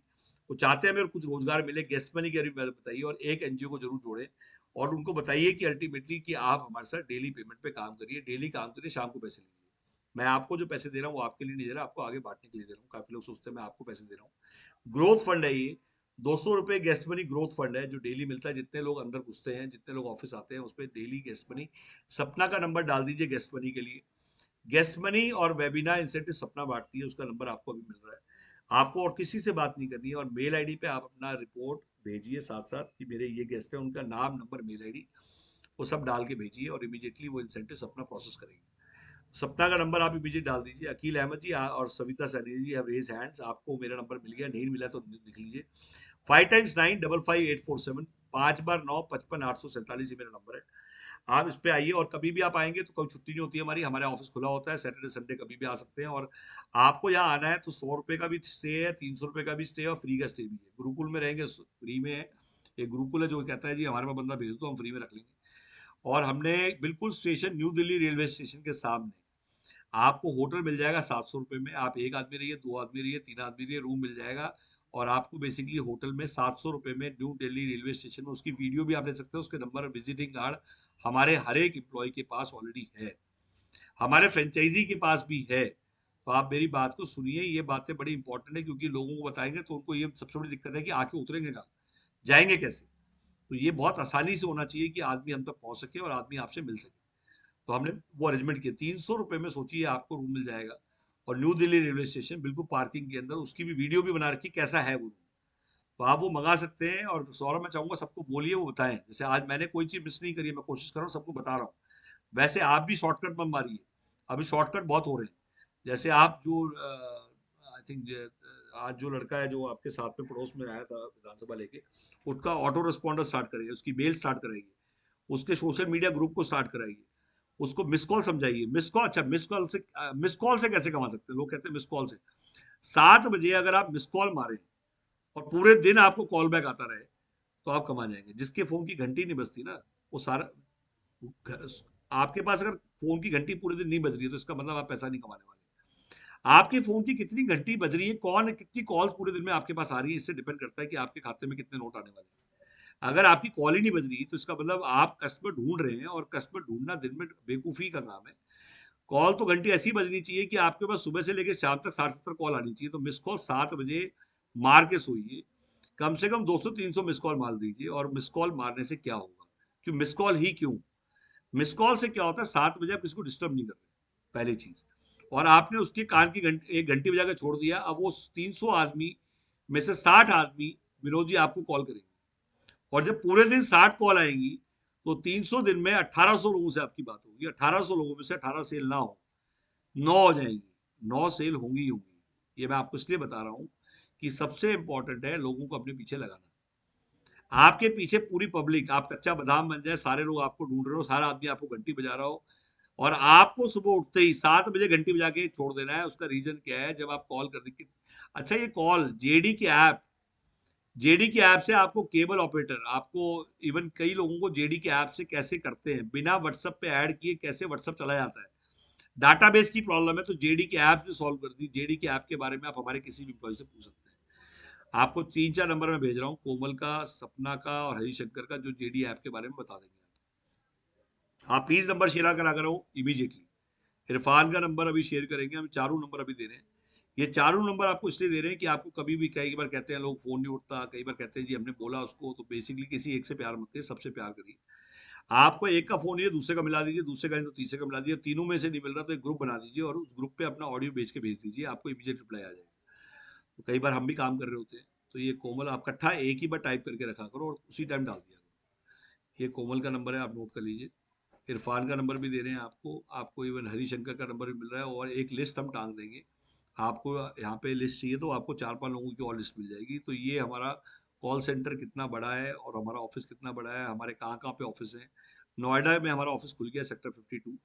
वो चाहते हैं मेरे कुछ रोजगार मिले, गेस्ट मनी की भी बताइए, और एक एनजीओ को जरूर जोड़े, और उनको बताइए कि अल्टीमेटली कि आप हमारे साथ डेली पेमेंट पे काम करिए, डेली काम करिए, शाम को पैसे लीजिए। मैं आपको जो पैसे दे रहा हूँ वो आपके लिए नहीं दे रहा, आपको आगे बांटने के लिए दे रहा हूँ। काफी लोग सोचते हैं मैं आपको पैसे दे रहा हूँ। ग्रोथ फंड है ये, 200 रुपए गेस्ट मनी ग्रोथ फंड है जो डेली मिलता है। जितने लोग अंदर घुसते हैं, जितने लोग ऑफिस आते हैं, उस पर डेली गेस्ट मनी। सपना का नंबर डाल दीजिए गेस्ट मनी के लिए। गेस्ट मनी और वेबिनार इंसेंटिव सपना बांटती है, उसका नंबर आपको अभी मिल रहा है। आपको और किसी से बात नहीं करनी है, और मेल आईडी पे आप अपना रिपोर्ट भेजिए साथ साथ कि मेरे ये गेस्ट है, उनका नाम, नंबर, मेल आईडी, वो सब डाल के भेजिए, और इमीडिएटली वो इंसेंटिव सपना प्रोसेस करेगी। सपना का नंबर आप इमीडिएट डाल दीजिए। अकील अहमद जी और Savita Saini ji have raise hands, आपको मेरा नंबर मिल गया, नहीं मिला तो लिख लीजिए। 5 x 9 55 847, 5 बार 9 55 847 ये मेरा नंबर है। आप इस पे आइए, और कभी भी आप आएंगे तो कोई छुट्टी नहीं होती है हमारी, हमारा ऑफिस खुला होता है सैटरडे संडे, कभी भी आ सकते हैं। और आपको यहाँ आना है तो 100 रुपए का भी स्टे है, 300 रुपए का भी स्टे है, और फ्री का स्टे भी है। गुरुकुल में रहेंगे फ्री में है। एक गुरुकुल है जो कहता है जी हमारे पास बंदा भेज दो, हम फ्री में रख लेंगे। और हमने बिल्कुल station, new Delhi railway station के सामने आपको होटल मिल जाएगा 700 रुपये में। आप एक आदमी रहिए, दो आदमी रहिए, तीन आदमी रहिए, रूम मिल जाएगा। और आपको बेसिकली होटल में 700 रुपये में न्यू दिल्ली रेलवे स्टेशन में, उसकी वीडियो भी आप ले सकते हैं, उसके नंबर, विजिटिंग कार्ड हमारे हर एक एम्प्लॉय के पास ऑलरेडी है, हमारे फ्रेंचाइजी के पास भी है। तो आप मेरी बात को सुनिए, ये बातें बड़ी इंपॉर्टेंट है, क्योंकि लोगों को बताएंगे तो उनको ये सबसे बड़ी दिक्कत है कि आके उतरेंगे कहाँ, जाएंगे कैसे। तो ये बहुत आसानी से होना चाहिए कि आदमी हम तक पहुंच सके और आदमी आपसे मिल सके। तो हमने वो अरेंजमेंट किया। 300 रुपये में सोचिए आपको रूम मिल जाएगा, और न्यू दिल्ली रेलवे स्टेशन बिल्कुल पार्किंग के अंदर, उसकी भी वीडियो भी बना रखी कैसा है वो रूम। तो आप वो मंगा सकते हैं। और सौरभ, मैं चाहूंगा सबको बोलिए, वो बताएं। जैसे आज मैंने कोई चीज मिस नहीं करी है, मैं कोशिश कर रहा हूँ, सबको बता रहा हूँ। वैसे आप भी शॉर्टकट मत मारिए, अभी शॉर्टकट बहुत हो रहे हैं। जैसे आप जो आई थिंक आज जो लड़का है जो आपके साथ में पड़ोस में आया था विधानसभा लेके, उसका ऑटो रिस्पॉन्डर स्टार्ट करेंगे, उसकी मेल स्टार्ट करेंगे, उसके सोशल मीडिया ग्रुप को स्टार्ट कराइए, उसको मिस कॉल समझाइए। मिस कॉल, अच्छा मिस कॉल से कैसे कमा सकते हैं, लोग कहते हैं मिस कॉल से। 7 बजे अगर आप मिस कॉल मारें और पूरे दिन आपको कॉल बैक आता रहे, तो आप कमा जाएंगे। जिसके फोन की घंटी नहीं बजती ना, वो सारा, आपके पास अगर फोन की घंटी पूरे दिन नहीं बज रही है तो इसका मतलब आप पैसा नहीं कमाने वाले। आपके फोन की कितनी घंटी बज रही है, कौन कितनी कॉल्स पूरे दिन में आपके पास आ रही है, इससे डिपेंड करता है कि आपके खाते में कितने नोट आने वाले हैं। अगर आपकी कॉल ही नहीं बज रही तो इसका मतलब आप कस्टमर ढूंढ रहे हैं, और कस्टमर ढूंढना दिन में बेवकूफी का काम है। कॉल तो घंटी ऐसी बजनी चाहिए कि आपके पास सुबह से लेकर शाम तक 60-70 कॉल आनी चाहिए। तो मिस कॉल 7 बजे मार के सोइए, कम से कम 200-300 मिस कॉल मार दीजिए। और मिस कॉल मारने से क्या होगा, क्यों मिस कॉल ही क्यों, मिस कॉल से क्या होता है, 7 बजे आप किसी को डिस्टर्ब नहीं कर रहे, पहली चीज। और आपने उसके कान की घंटी 1 घंटी बजा के छोड़ दिया, अब वो 300 आदमी में से 60 आदमी विनोद जी आपको कॉल करेंगे। और जब पूरे दिन 60 कॉल आएंगी, तो 300 दिन में 1800 लोगों से आपकी बात होगी। 1800 लोगों में से 18 सेल ना हो, 9 हो जाएंगी, 9 सेल होंगी ही होंगी। ये मैं आपको इसलिए बता रहा हूँ कि सबसे इंपॉर्टेंट है लोगों को अपने पीछे लगाना। आपके पीछे पूरी पब्लिक, आप कच्चा बादाम बन जाए, सारे लोग आपको ढूंढ रहे हो, सारा आदमी आपको घंटी बजा रहा हो, और आपको सुबह उठते ही 7 बजे घंटी बजा के छोड़ देना है। उसका रीजन क्या है, जब आप कॉल कर दी, अच्छा ये कॉल जेडी के ऐप से आपको केबल ऑपरेटर, आपको इवन कई लोगों को जेडी के ऐप से कैसे करते हैं, बिना व्हाट्सएप पे ऐड किए कैसे व्हाट्सएप चला जाता है। डाटाबेस की प्रॉब्लम है तो जेडी के ऐप से सॉल्व कर दी। जेडी के ऐप के बारे में आप हमारे किसी भी एम्प्लॉय से पूछ सकते हैं। आपको 3-4 नंबर में भेज रहा हूँ, कोमल का, सपना का और हरिशंकर का, जो जेडी ऐप के बारे में बता देंगे। आप प्लीज नंबर शेयर करा करो इमीडिएटली। इरफान का नंबर अभी शेयर करेंगे, हम चारों नंबर अभी दे रहे हैं। ये चारों नंबर आपको इसलिए दे रहे हैं कि आपको कभी भी, कई बार कहते हैं लोग फोन नहीं उठता, कई बार कहते हैं जी हमने बोला उसको, तो बेसिकली किसी एक से प्यार मत करिए, सबसे प्यार करिए। आपको एक का फोन है, दूसरे का मिला दीजिए, दूसरे का नहीं तो तीसरे का मिला दीजिए, तीनों में से नहीं मिल रहा तो एक ग्रुप बना दीजिए, और उस ग्रुप पे अपना ऑडियो भेज के भेज दीजिए, आपको इमीडिएट रिप्लाई आ जाएगा। तो कई बार हम भी काम कर रहे होते हैं, तो ये कोमल आप इकट्ठा एक ही बार टाइप करके रखा करो और उसी टाइम डाल दिया करो। ये कोमल का नंबर है, आप नोट कर लीजिए। इरफान का नंबर भी दे रहे हैं आपको, आपको इवन हरिशंकर का नंबर भी मिल रहा है, और एक लिस्ट हम टांग देंगे। आपको यहाँ पे लिस्ट चाहिए तो आपको 4-5 लोगों की और लिस्ट मिल जाएगी। तो ये हमारा कॉल सेंटर कितना बड़ा है, और हमारा ऑफिस कितना बड़ा है, हमारे कहाँ कहाँ पे ऑफिस है। नोएडा में हमारा ऑफिस खुल गया, सेक्टर 52,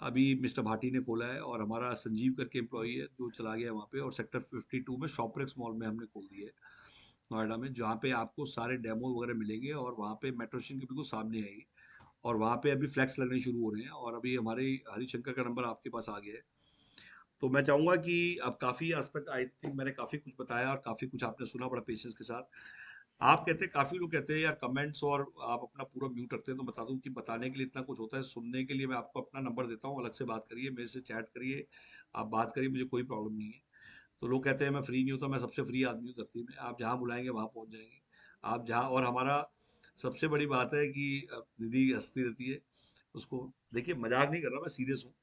अभी मिस्टर भाटी ने खोला है, और हमारा संजीव करके एम्प्लॉई है जो चला गया वहाँ पे, और सेक्टर 52 में शॉपरेक्स मॉल में हमने खोल दिया है। नोएडा में, जहाँ पे आपको सारे डेमो वगैरह मिलेंगे, और वहाँ पे मेट्रो स्टेशन के बिल्कुल सामने है ये। और वहाँ पे अभी फ्लैक्स लगने शुरू हो रहे हैं, और अभी हमारे हरिशंकर का नंबर आपके पास आ गया है। तो मैं चाहूंगा कि अब काफ़ी आज तक आई थिंक मैंने काफ़ी कुछ बताया, और काफ़ी कुछ आपने सुना बड़ा पेशेंस के साथ। आप कहते हैं, काफ़ी लोग कहते हैं यार कमेंट्स और आप अपना पूरा म्यूट रखते हैं, तो बता दूं कि बताने के लिए इतना कुछ होता है, सुनने के लिए मैं आपको अपना नंबर देता हूँ, अलग से बात करिए, मेरे से चैट करिए, आप बात करिए, मुझे कोई प्रॉब्लम नहीं है। तो लोग कहते हैं मैं फ्री नहीं होता, मैं सबसे फ्री आदमी हूँ धरती में, आप जहाँ बुलाएंगे वहाँ पहुँच जाएंगे। आप जहाँ, और हमारा सबसे बड़ी बात है कि दीदी हंसती रहती है, उसको देखिए, मजाक नहीं कर रहा, मैं सीरियस हूँ।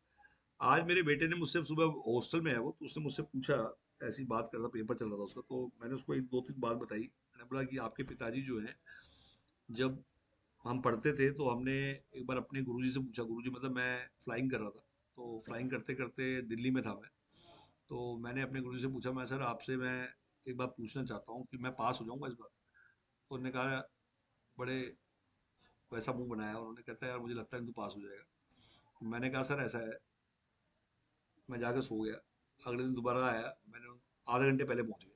आज मेरे बेटे ने मुझसे सुबह, हॉस्टल में है वो, तो उसने मुझसे पूछा, ऐसी बात कर रहा था, पेपर चल रहा था उसका, तो मैंने उसको एक दो तीन बात बताई। मैंने बोला कि आपके पिताजी जो हैं, जब हम पढ़ते थे तो हमने एक बार अपने गुरुजी से पूछा, गुरुजी मतलब मैं फ्लाइंग कर रहा था, तो फ्लाइंग करते करते दिल्ली में था मैं, तो मैंने अपने गुरुजी से पूछा, मैं सर आपसे मैं एक बार पूछना चाहता हूँ कि मैं पास हो जाऊंगा इस बार। तो उन्होंने कहा, बड़े वैसा मुंह बनाया, और उन्होंने कहता है यार मुझे लगता है कि तू पास हो जाएगा। तो मैंने कहा सर ऐसा है, मैं जाकर सो गया। अगले दिन दोबारा आया, मैंने आधे घंटे पहले पहुंच गया।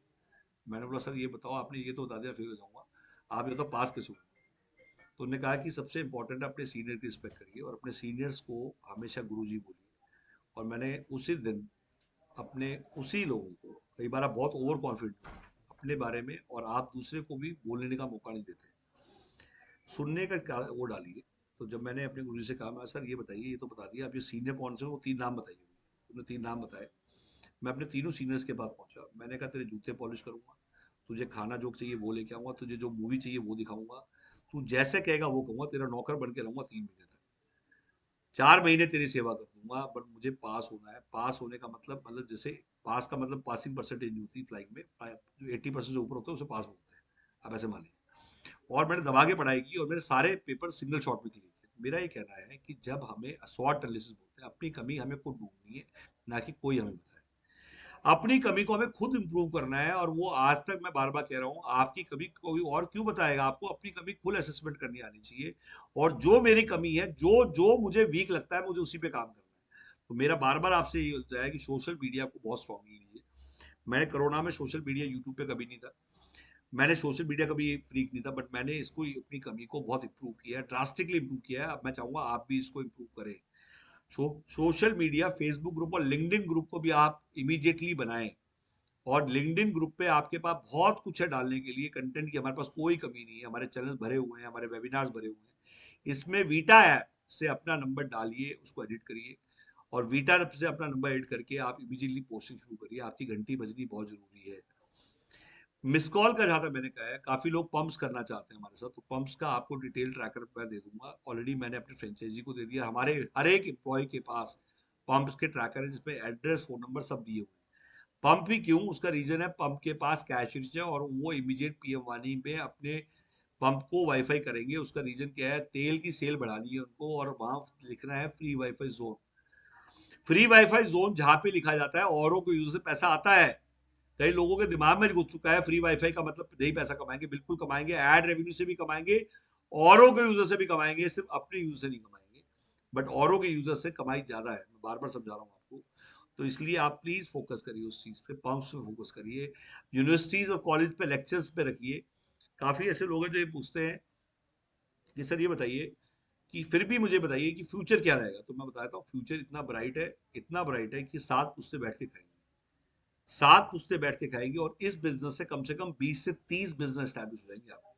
मैंने बोला सर ये बताओ, आपने ये तो बता दिया फेल हो जाऊंगा, आप ये तो पास कैसे हुए? तो उन्होंने कहा कि सबसे इंपॉर्टेंट है अपने सीनियर की रिस्पेक्ट करिए, और अपने सीनियर्स को हमेशा गुरुजी बोलिए। और मैंने उसी दिन अपने उसी लोगों को, कई बार आप बहुत ओवर कॉन्फिडेंट हो अपने बारे में, और आप दूसरे को भी बोलने का मौका नहीं देते, सुनने का वो डालिए। तो जब मैंने अपने गुरु से कहा, मैं सर ये बताइए, ये तो बता दिया, आप ये सीनियर कौन से हो, वो तीन नाम बताइए मुझे। उन्होंने तीन नाम बताए। मैं अपने तीनों सीनियर्स के पास पहुंचा, मैंने कहा तेरे जूते पॉलिश करूंगा, तुझे खाना जो चाहिए वो लेके आऊंगा, तुझे जो मूवी चाहिए वो दिखाऊंगा, तू जैसे कहेगा वो कहूंगा, तेरा नौकर बन के रहूंगा 3 महीने तक, 4 महीने तेरी सेवा कर दूंगा, बट मुझे पास होना है। पास होने का मतलब जैसे, पास का मतलब पासिंग परसेंटेज नहीं होती फ्लाइंग में, जो 80% से ऊपर होता है उसे पास बोलते हैं, आप ऐसे मान लीजिए। और मैंने दबा के पढ़ाई की, और मेरे सारे पेपर सिंगल शॉट में क्लियर किए। मेरा ये कहना है कि जब हमें शॉर्ट एनालिसिस बोलते हैं, अपनी कमी हमें खुद ढूंढनी है, ना कि कोई हमें बताए। अपनी कमी को हमें खुद इंप्रूव करना है, और वो आज तक मैं बार बार कह रहा हूँ, आपकी कमी कोई और क्यों बताएगा आपको? अपनी कमी खुद असेसमेंट करनी आनी चाहिए, और जो मेरी कमी है, जो जो मुझे वीक लगता है, मुझे उसी पे काम करना है। तो मेरा बार बार आपसे ये होता है कि सोशल मीडिया को बहुत स्ट्रांगली लीजिए। मैंने कोरोना में सोशल मीडिया, यूट्यूब पे कभी नहीं था, मैंने सोशल मीडिया कभी फ्रीक नहीं था, बट मैंने इसको अपनी कमी को बहुत इंप्रूव किया है, ड्रास्टिकली इंप्रूव किया है। अब मैं चाहूंगा आप भी इसको इंप्रूव करें। सोशल मीडिया, फेसबुक ग्रुप और लिंक्डइन ग्रुप को भी आप इमीडिएटली बनाएं, और लिंक्डइन ग्रुप पे आपके पास बहुत कुछ है डालने के लिए, कंटेंट की हमारे पास कोई कमी नहीं है, हमारे चैनल भरे हुए हैं, हमारे वेबिनार्स भरे हुए हैं। इसमें वीटा ऐप से अपना नंबर डालिए, उसको एडिट करिए, और वीटा ऐप से अपना नंबर एडिट करके आप इमीडिएटली पोस्टिंग शुरू करिए, आपकी घंटी बजनी बहुत जरूरी है। मिस कॉल का, जहाँ तक मैंने कहा है, काफी लोग पंप्स करना चाहते हैं हमारे साथ, तो पंप्स का आपको डिटेल ट्रैकर मैं दे दूंगा, ऑलरेडी मैंने अपने फ्रेंचाइजी को दे दिया। हमारे हर एक एम्प्लॉय के पास पंप्स के ट्रैकर है, जिसपे एड्रेस, फोन नंबर सब दिए हुए हैं। पंप भी क्यों? उसका रीजन है, पंप के पास कैश रिच है, और वो इमीडिएट पीएम वानी पे अपने पंप को वाईफाई करेंगे। उसका रीजन क्या है? तेल की सेल बढ़ानी है उनको, और वहां लिखना है free wifi zone. Free wifi zone जहाँ पे लिखा जाता है, औरों को यूजर से पैसा आता है। कई लोगों के दिमाग में घुस चुका है फ्री वाईफाई का मतलब नहीं पैसा कमाएंगे, बिल्कुल कमाएंगे, एड रेवेन्यू से भी कमाएंगे, औरों के यूजर से भी कमाएंगे, सिर्फ अपने यूजर से नहीं कमाएंगे, बट औरों के यूजर से कमाई ज्यादा है, मैं बार बार समझा रहा हूँ आपको। तो इसलिए आप प्लीज फोकस करिए उस चीज पे, पंप्स पे फोकस करिए, यूनिवर्सिटीज और कॉलेज पे लेक्चर्स पे रखिए। काफी ऐसे लोग हैं जो ये पूछते हैं कि सर ये बताइए, कि फिर भी मुझे बताइए कि फ्यूचर क्या रहेगा, तो मैं बताता हूँ, फ्यूचर इतना ब्राइट है, इतना ब्राइट है कि 7 पुश्ते बैठ के खाएंगे, 7 पुश्ते बैठ के खाएंगे, और इस बिजनेस से कम 20 से 30 बिजनेस स्टैब्लिश हो जाएंगे आप।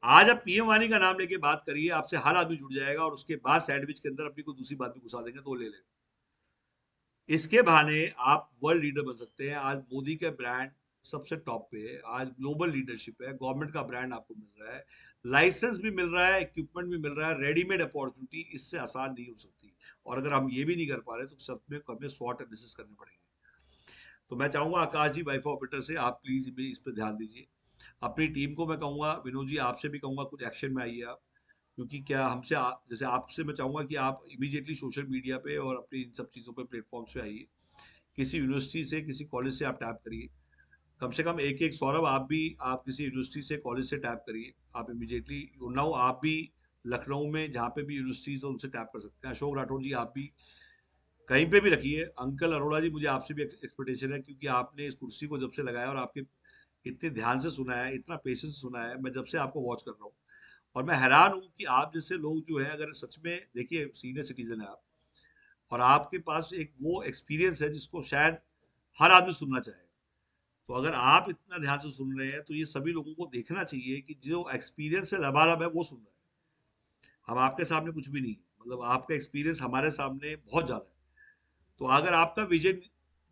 आज आप पीएम वानी का नाम लेके बात करिए, आपसे हर आदमी जुड़ जाएगा, और उसके बाद सैंडविच के अंदर अपनी कोई दूसरी बात भी घुसा देंगे तो वो ले लेगा। इसके बहाने आप वर्ल्ड लीडर बन सकते हैं। आज मोदी का ब्रांड सबसे टॉप पे है, आज ग्लोबल लीडरशिप है, गवर्नमेंट का ब्रांड आपको मिल रहा है, लाइसेंस भी मिल रहा है, इक्विपमेंट भी मिल रहा है, रेडीमेड अपॉर्चुनिटी इससे आसान नहीं हो सकती। और अगर हम ये भी नहीं कर पा रहे, तो सब में हमें स्वॉट एनालिसिस करने पड़ेंगे। तो मैं चाहूंगा आकाश जी, वाइफ ऑपरेटर से, आप प्लीज भी इस पर ध्यान दीजिए। अपनी टीम को मैं कहूंगा, विनोद जी आपसे भी कहूंगा, कुछ एक्शन में आइए आप। क्योंकि क्या हमसे जैसे आपसे मैं चाहूंगा कि आप इमीडिएटली सोशल मीडिया पे और अपनी इन सब चीज़ों पे प्लेटफॉर्म्स पे आइए। किसी यूनिवर्सिटी से, किसी कॉलेज से आप टैप करिए, कम से कम एक एक। सौरभ आप भी, आप किसी यूनिवर्सिटी से, कॉलेज से टैप करिए, आप इमीडिएटली। उन्नाव आप भी, लखनऊ में जहाँ पे भी यूनिवर्सिटीज है उनसे टैप कर सकते हैं। अशोक राठौर जी आप भी कहीं पे भी रखिए। अंकल अरोड़ा जी, मुझे आपसे भी एक्सपेक्टेशन है, क्योंकि आपने इस कुर्सी को जब से लगाया, और आपके इतने ध्यान से सुना है, इतना पेशेंस से सुना है, मैं जब से आपको वॉच कर रहा हूँ। और मैं हैरान हूँ कि आप जैसे लोग जो है, अगर सच में देखिए सीनियर सिटीजन है आप, और आपके पास एक वो एक्सपीरियंस है जिसको शायद हर आदमी सुनना चाहे। तो अगर आप इतना ध्यान से सुन रहे हैं तो ये सभी लोगों को देखना चाहिए कि जो एक्सपीरियंस से लबालब है वो सुन रहे हैं। हम आपके सामने कुछ भी नहीं है, मतलब आपका एक्सपीरियंस हमारे सामने बहुत ज़्यादा है। तो अगर आपका विजन,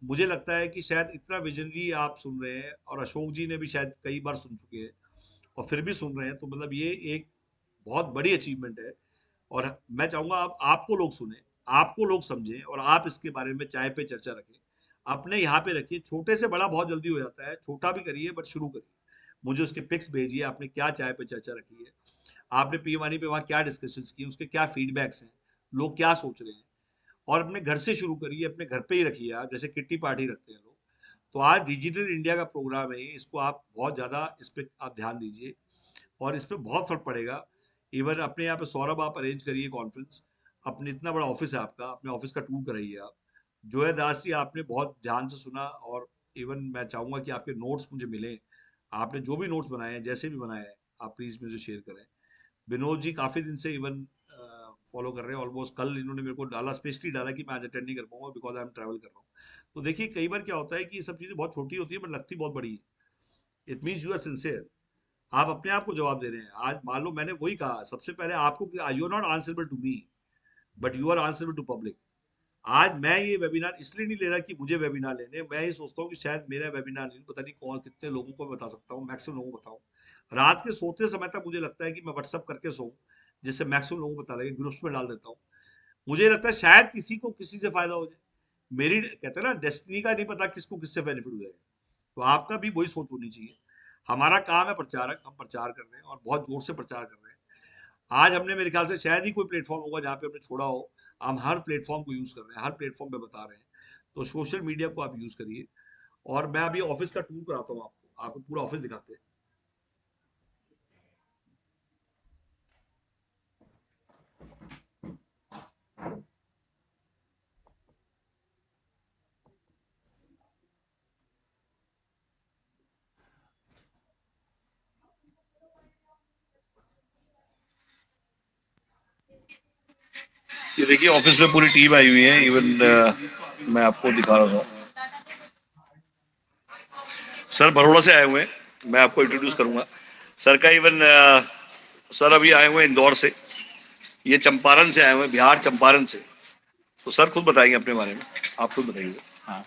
मुझे लगता है कि शायद इतना विजनरी आप सुन रहे हैं, और अशोक जी ने भी शायद कई बार सुन चुके हैं और फिर भी सुन रहे हैं, तो मतलब ये एक बहुत बड़ी अचीवमेंट है। और मैं चाहूंगा आप, आपको लोग सुने, आपको लोग समझें, और आप इसके बारे में चाय पे चर्चा रखें, अपने यहाँ पे रखिए। छोटे से बड़ा बहुत जल्दी हो जाता है, छोटा भी करिए बट शुरू करिए। मुझे उसके पिक्स भेजिए, आपने क्या चाय पे चर्चा रखी है, आपने पी वानी पे वहाँ क्या डिस्कशंस की, उसके क्या फीडबैक्स हैं, लोग क्या सोच रहे हैं। और अपने घर से शुरू करिए, अपने घर पे ही रखिए आप, जैसे किट्टी पार्टी रखते हैं लोग। तो आज डिजिटल इंडिया का प्रोग्राम है, इसको आप बहुत ज़्यादा इस पे आप ध्यान दीजिए, और इस पे बहुत फर्क पड़ेगा। इवन अपने यहाँ पे सौरभ आप अरेंज करिए कॉन्फ्रेंस, अपने इतना बड़ा ऑफिस है आपका, अपने ऑफिस का टूर कराइए आप। जो है दास जी, आपने बहुत ध्यान से सुना, और इवन मैं चाहूंगा कि आपके नोट्स मुझे मिले। आपने जो भी नोट्स बनाए हैं, जैसे भी बनाए हैं, आप प्लीज मुझे शेयर करें। विनोद जी काफी दिन से इवन फॉलो कर रहे हैं, ऑलमोस्ट कल इन्होंने मेरे को डाला, स्पेशली डाला कि मैं आज अटेंड नहीं कर पाऊंगा बिकॉज आई एम ट्रैवल कर रहा हूँ। तो देखिए कई बार क्या होता है कि ये सब चीजें बहुत छोटी होती है बट लगती बहुत बड़ी है। It means you are sincere, आप अपने आप को जवाब दे रहे हैं। आज मान लो मैंने वही कहा सबसे पहले आपको कि you are not answerable to me, but you are answerable to public. आज मैं ये वेबिनार इसलिए नहीं ले रहा कि मुझे वेबिनार लेने, मैं ये सोचता हूँ कि शायद मेरा वेबिनार नहीं, पता नहीं कौन कितने लोगों को बता सकता हूँ, मैक्सिमम लोगों को बताऊँ। रात के सोते समय तक मुझे लगता है कि मैं व्हाट्सअप करके सोऊं, जिससे मैक्सिमम लोगों को पता लगे, ग्रुप्स में डाल देता हूँ। मुझे लगता है शायद किसी को किसी से फायदा हो जाए। मेरी कहते हैं ना, डेस्टिनी का नहीं पता किसको किससे बेनिफिट हो जाएगा। तो आपका भी वही सोच होनी चाहिए। हमारा काम है प्रचारक, हम प्रचार कर रहे हैं और बहुत जोर से प्रचार कर रहे हैं। आज हमने, मेरे ख्याल से शायद ही कोई प्लेटफॉर्म होगा जहाँ पे हमने छोड़ा हो। हम हर प्लेटफॉर्म को यूज कर रहे हैं, हर प्लेटफॉर्म पे बता रहे हैं। तो सोशल मीडिया को आप यूज करिए। और मैं अभी ऑफिस का टूर कराता हूँ आपको, आपको पूरा ऑफिस दिखाते हैं। ये देखिए ऑफिस में पूरी टीम आई हुई है, इवन मैं आपको दिखा रहा हूँ। सर बड़ौदा से आए हुए हैं, मैं आपको इंट्रोड्यूस करूंगा। सर का इवन सर अभी आए हुए हैं इंदौर से, ये चंपारण से आए हुए हैं, बिहार चंपारण से। तो सर खुद बताएंगे अपने बारे में, आप खुद बताइए। हाँ,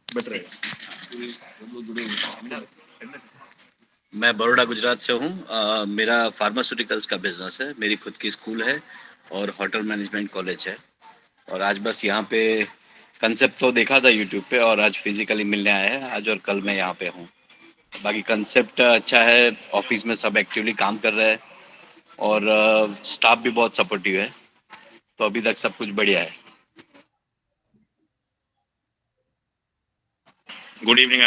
बेटर रहेगा। मैं बड़ौदा गुजरात से हूँ। मेरा फार्मास्यूटिकल्स का बिजनेस है, मेरी खुद की स्कूल है और होटल मैनेजमेंट कॉलेज है। और आज बस यहाँ पे कंसेप्ट तो देखा था यूट्यूब पे, और आज फिजिकली मिलने आया है, आज और कल मैं यहाँ पे हूँ। बाकी कंसेप्ट अच्छा है, ऑफिस में सब एक्टिवली काम कर रहे हैं और स्टाफ भी बहुत सपोर्टिव है, तो अभी तक सब कुछ बढ़िया है। Good evening.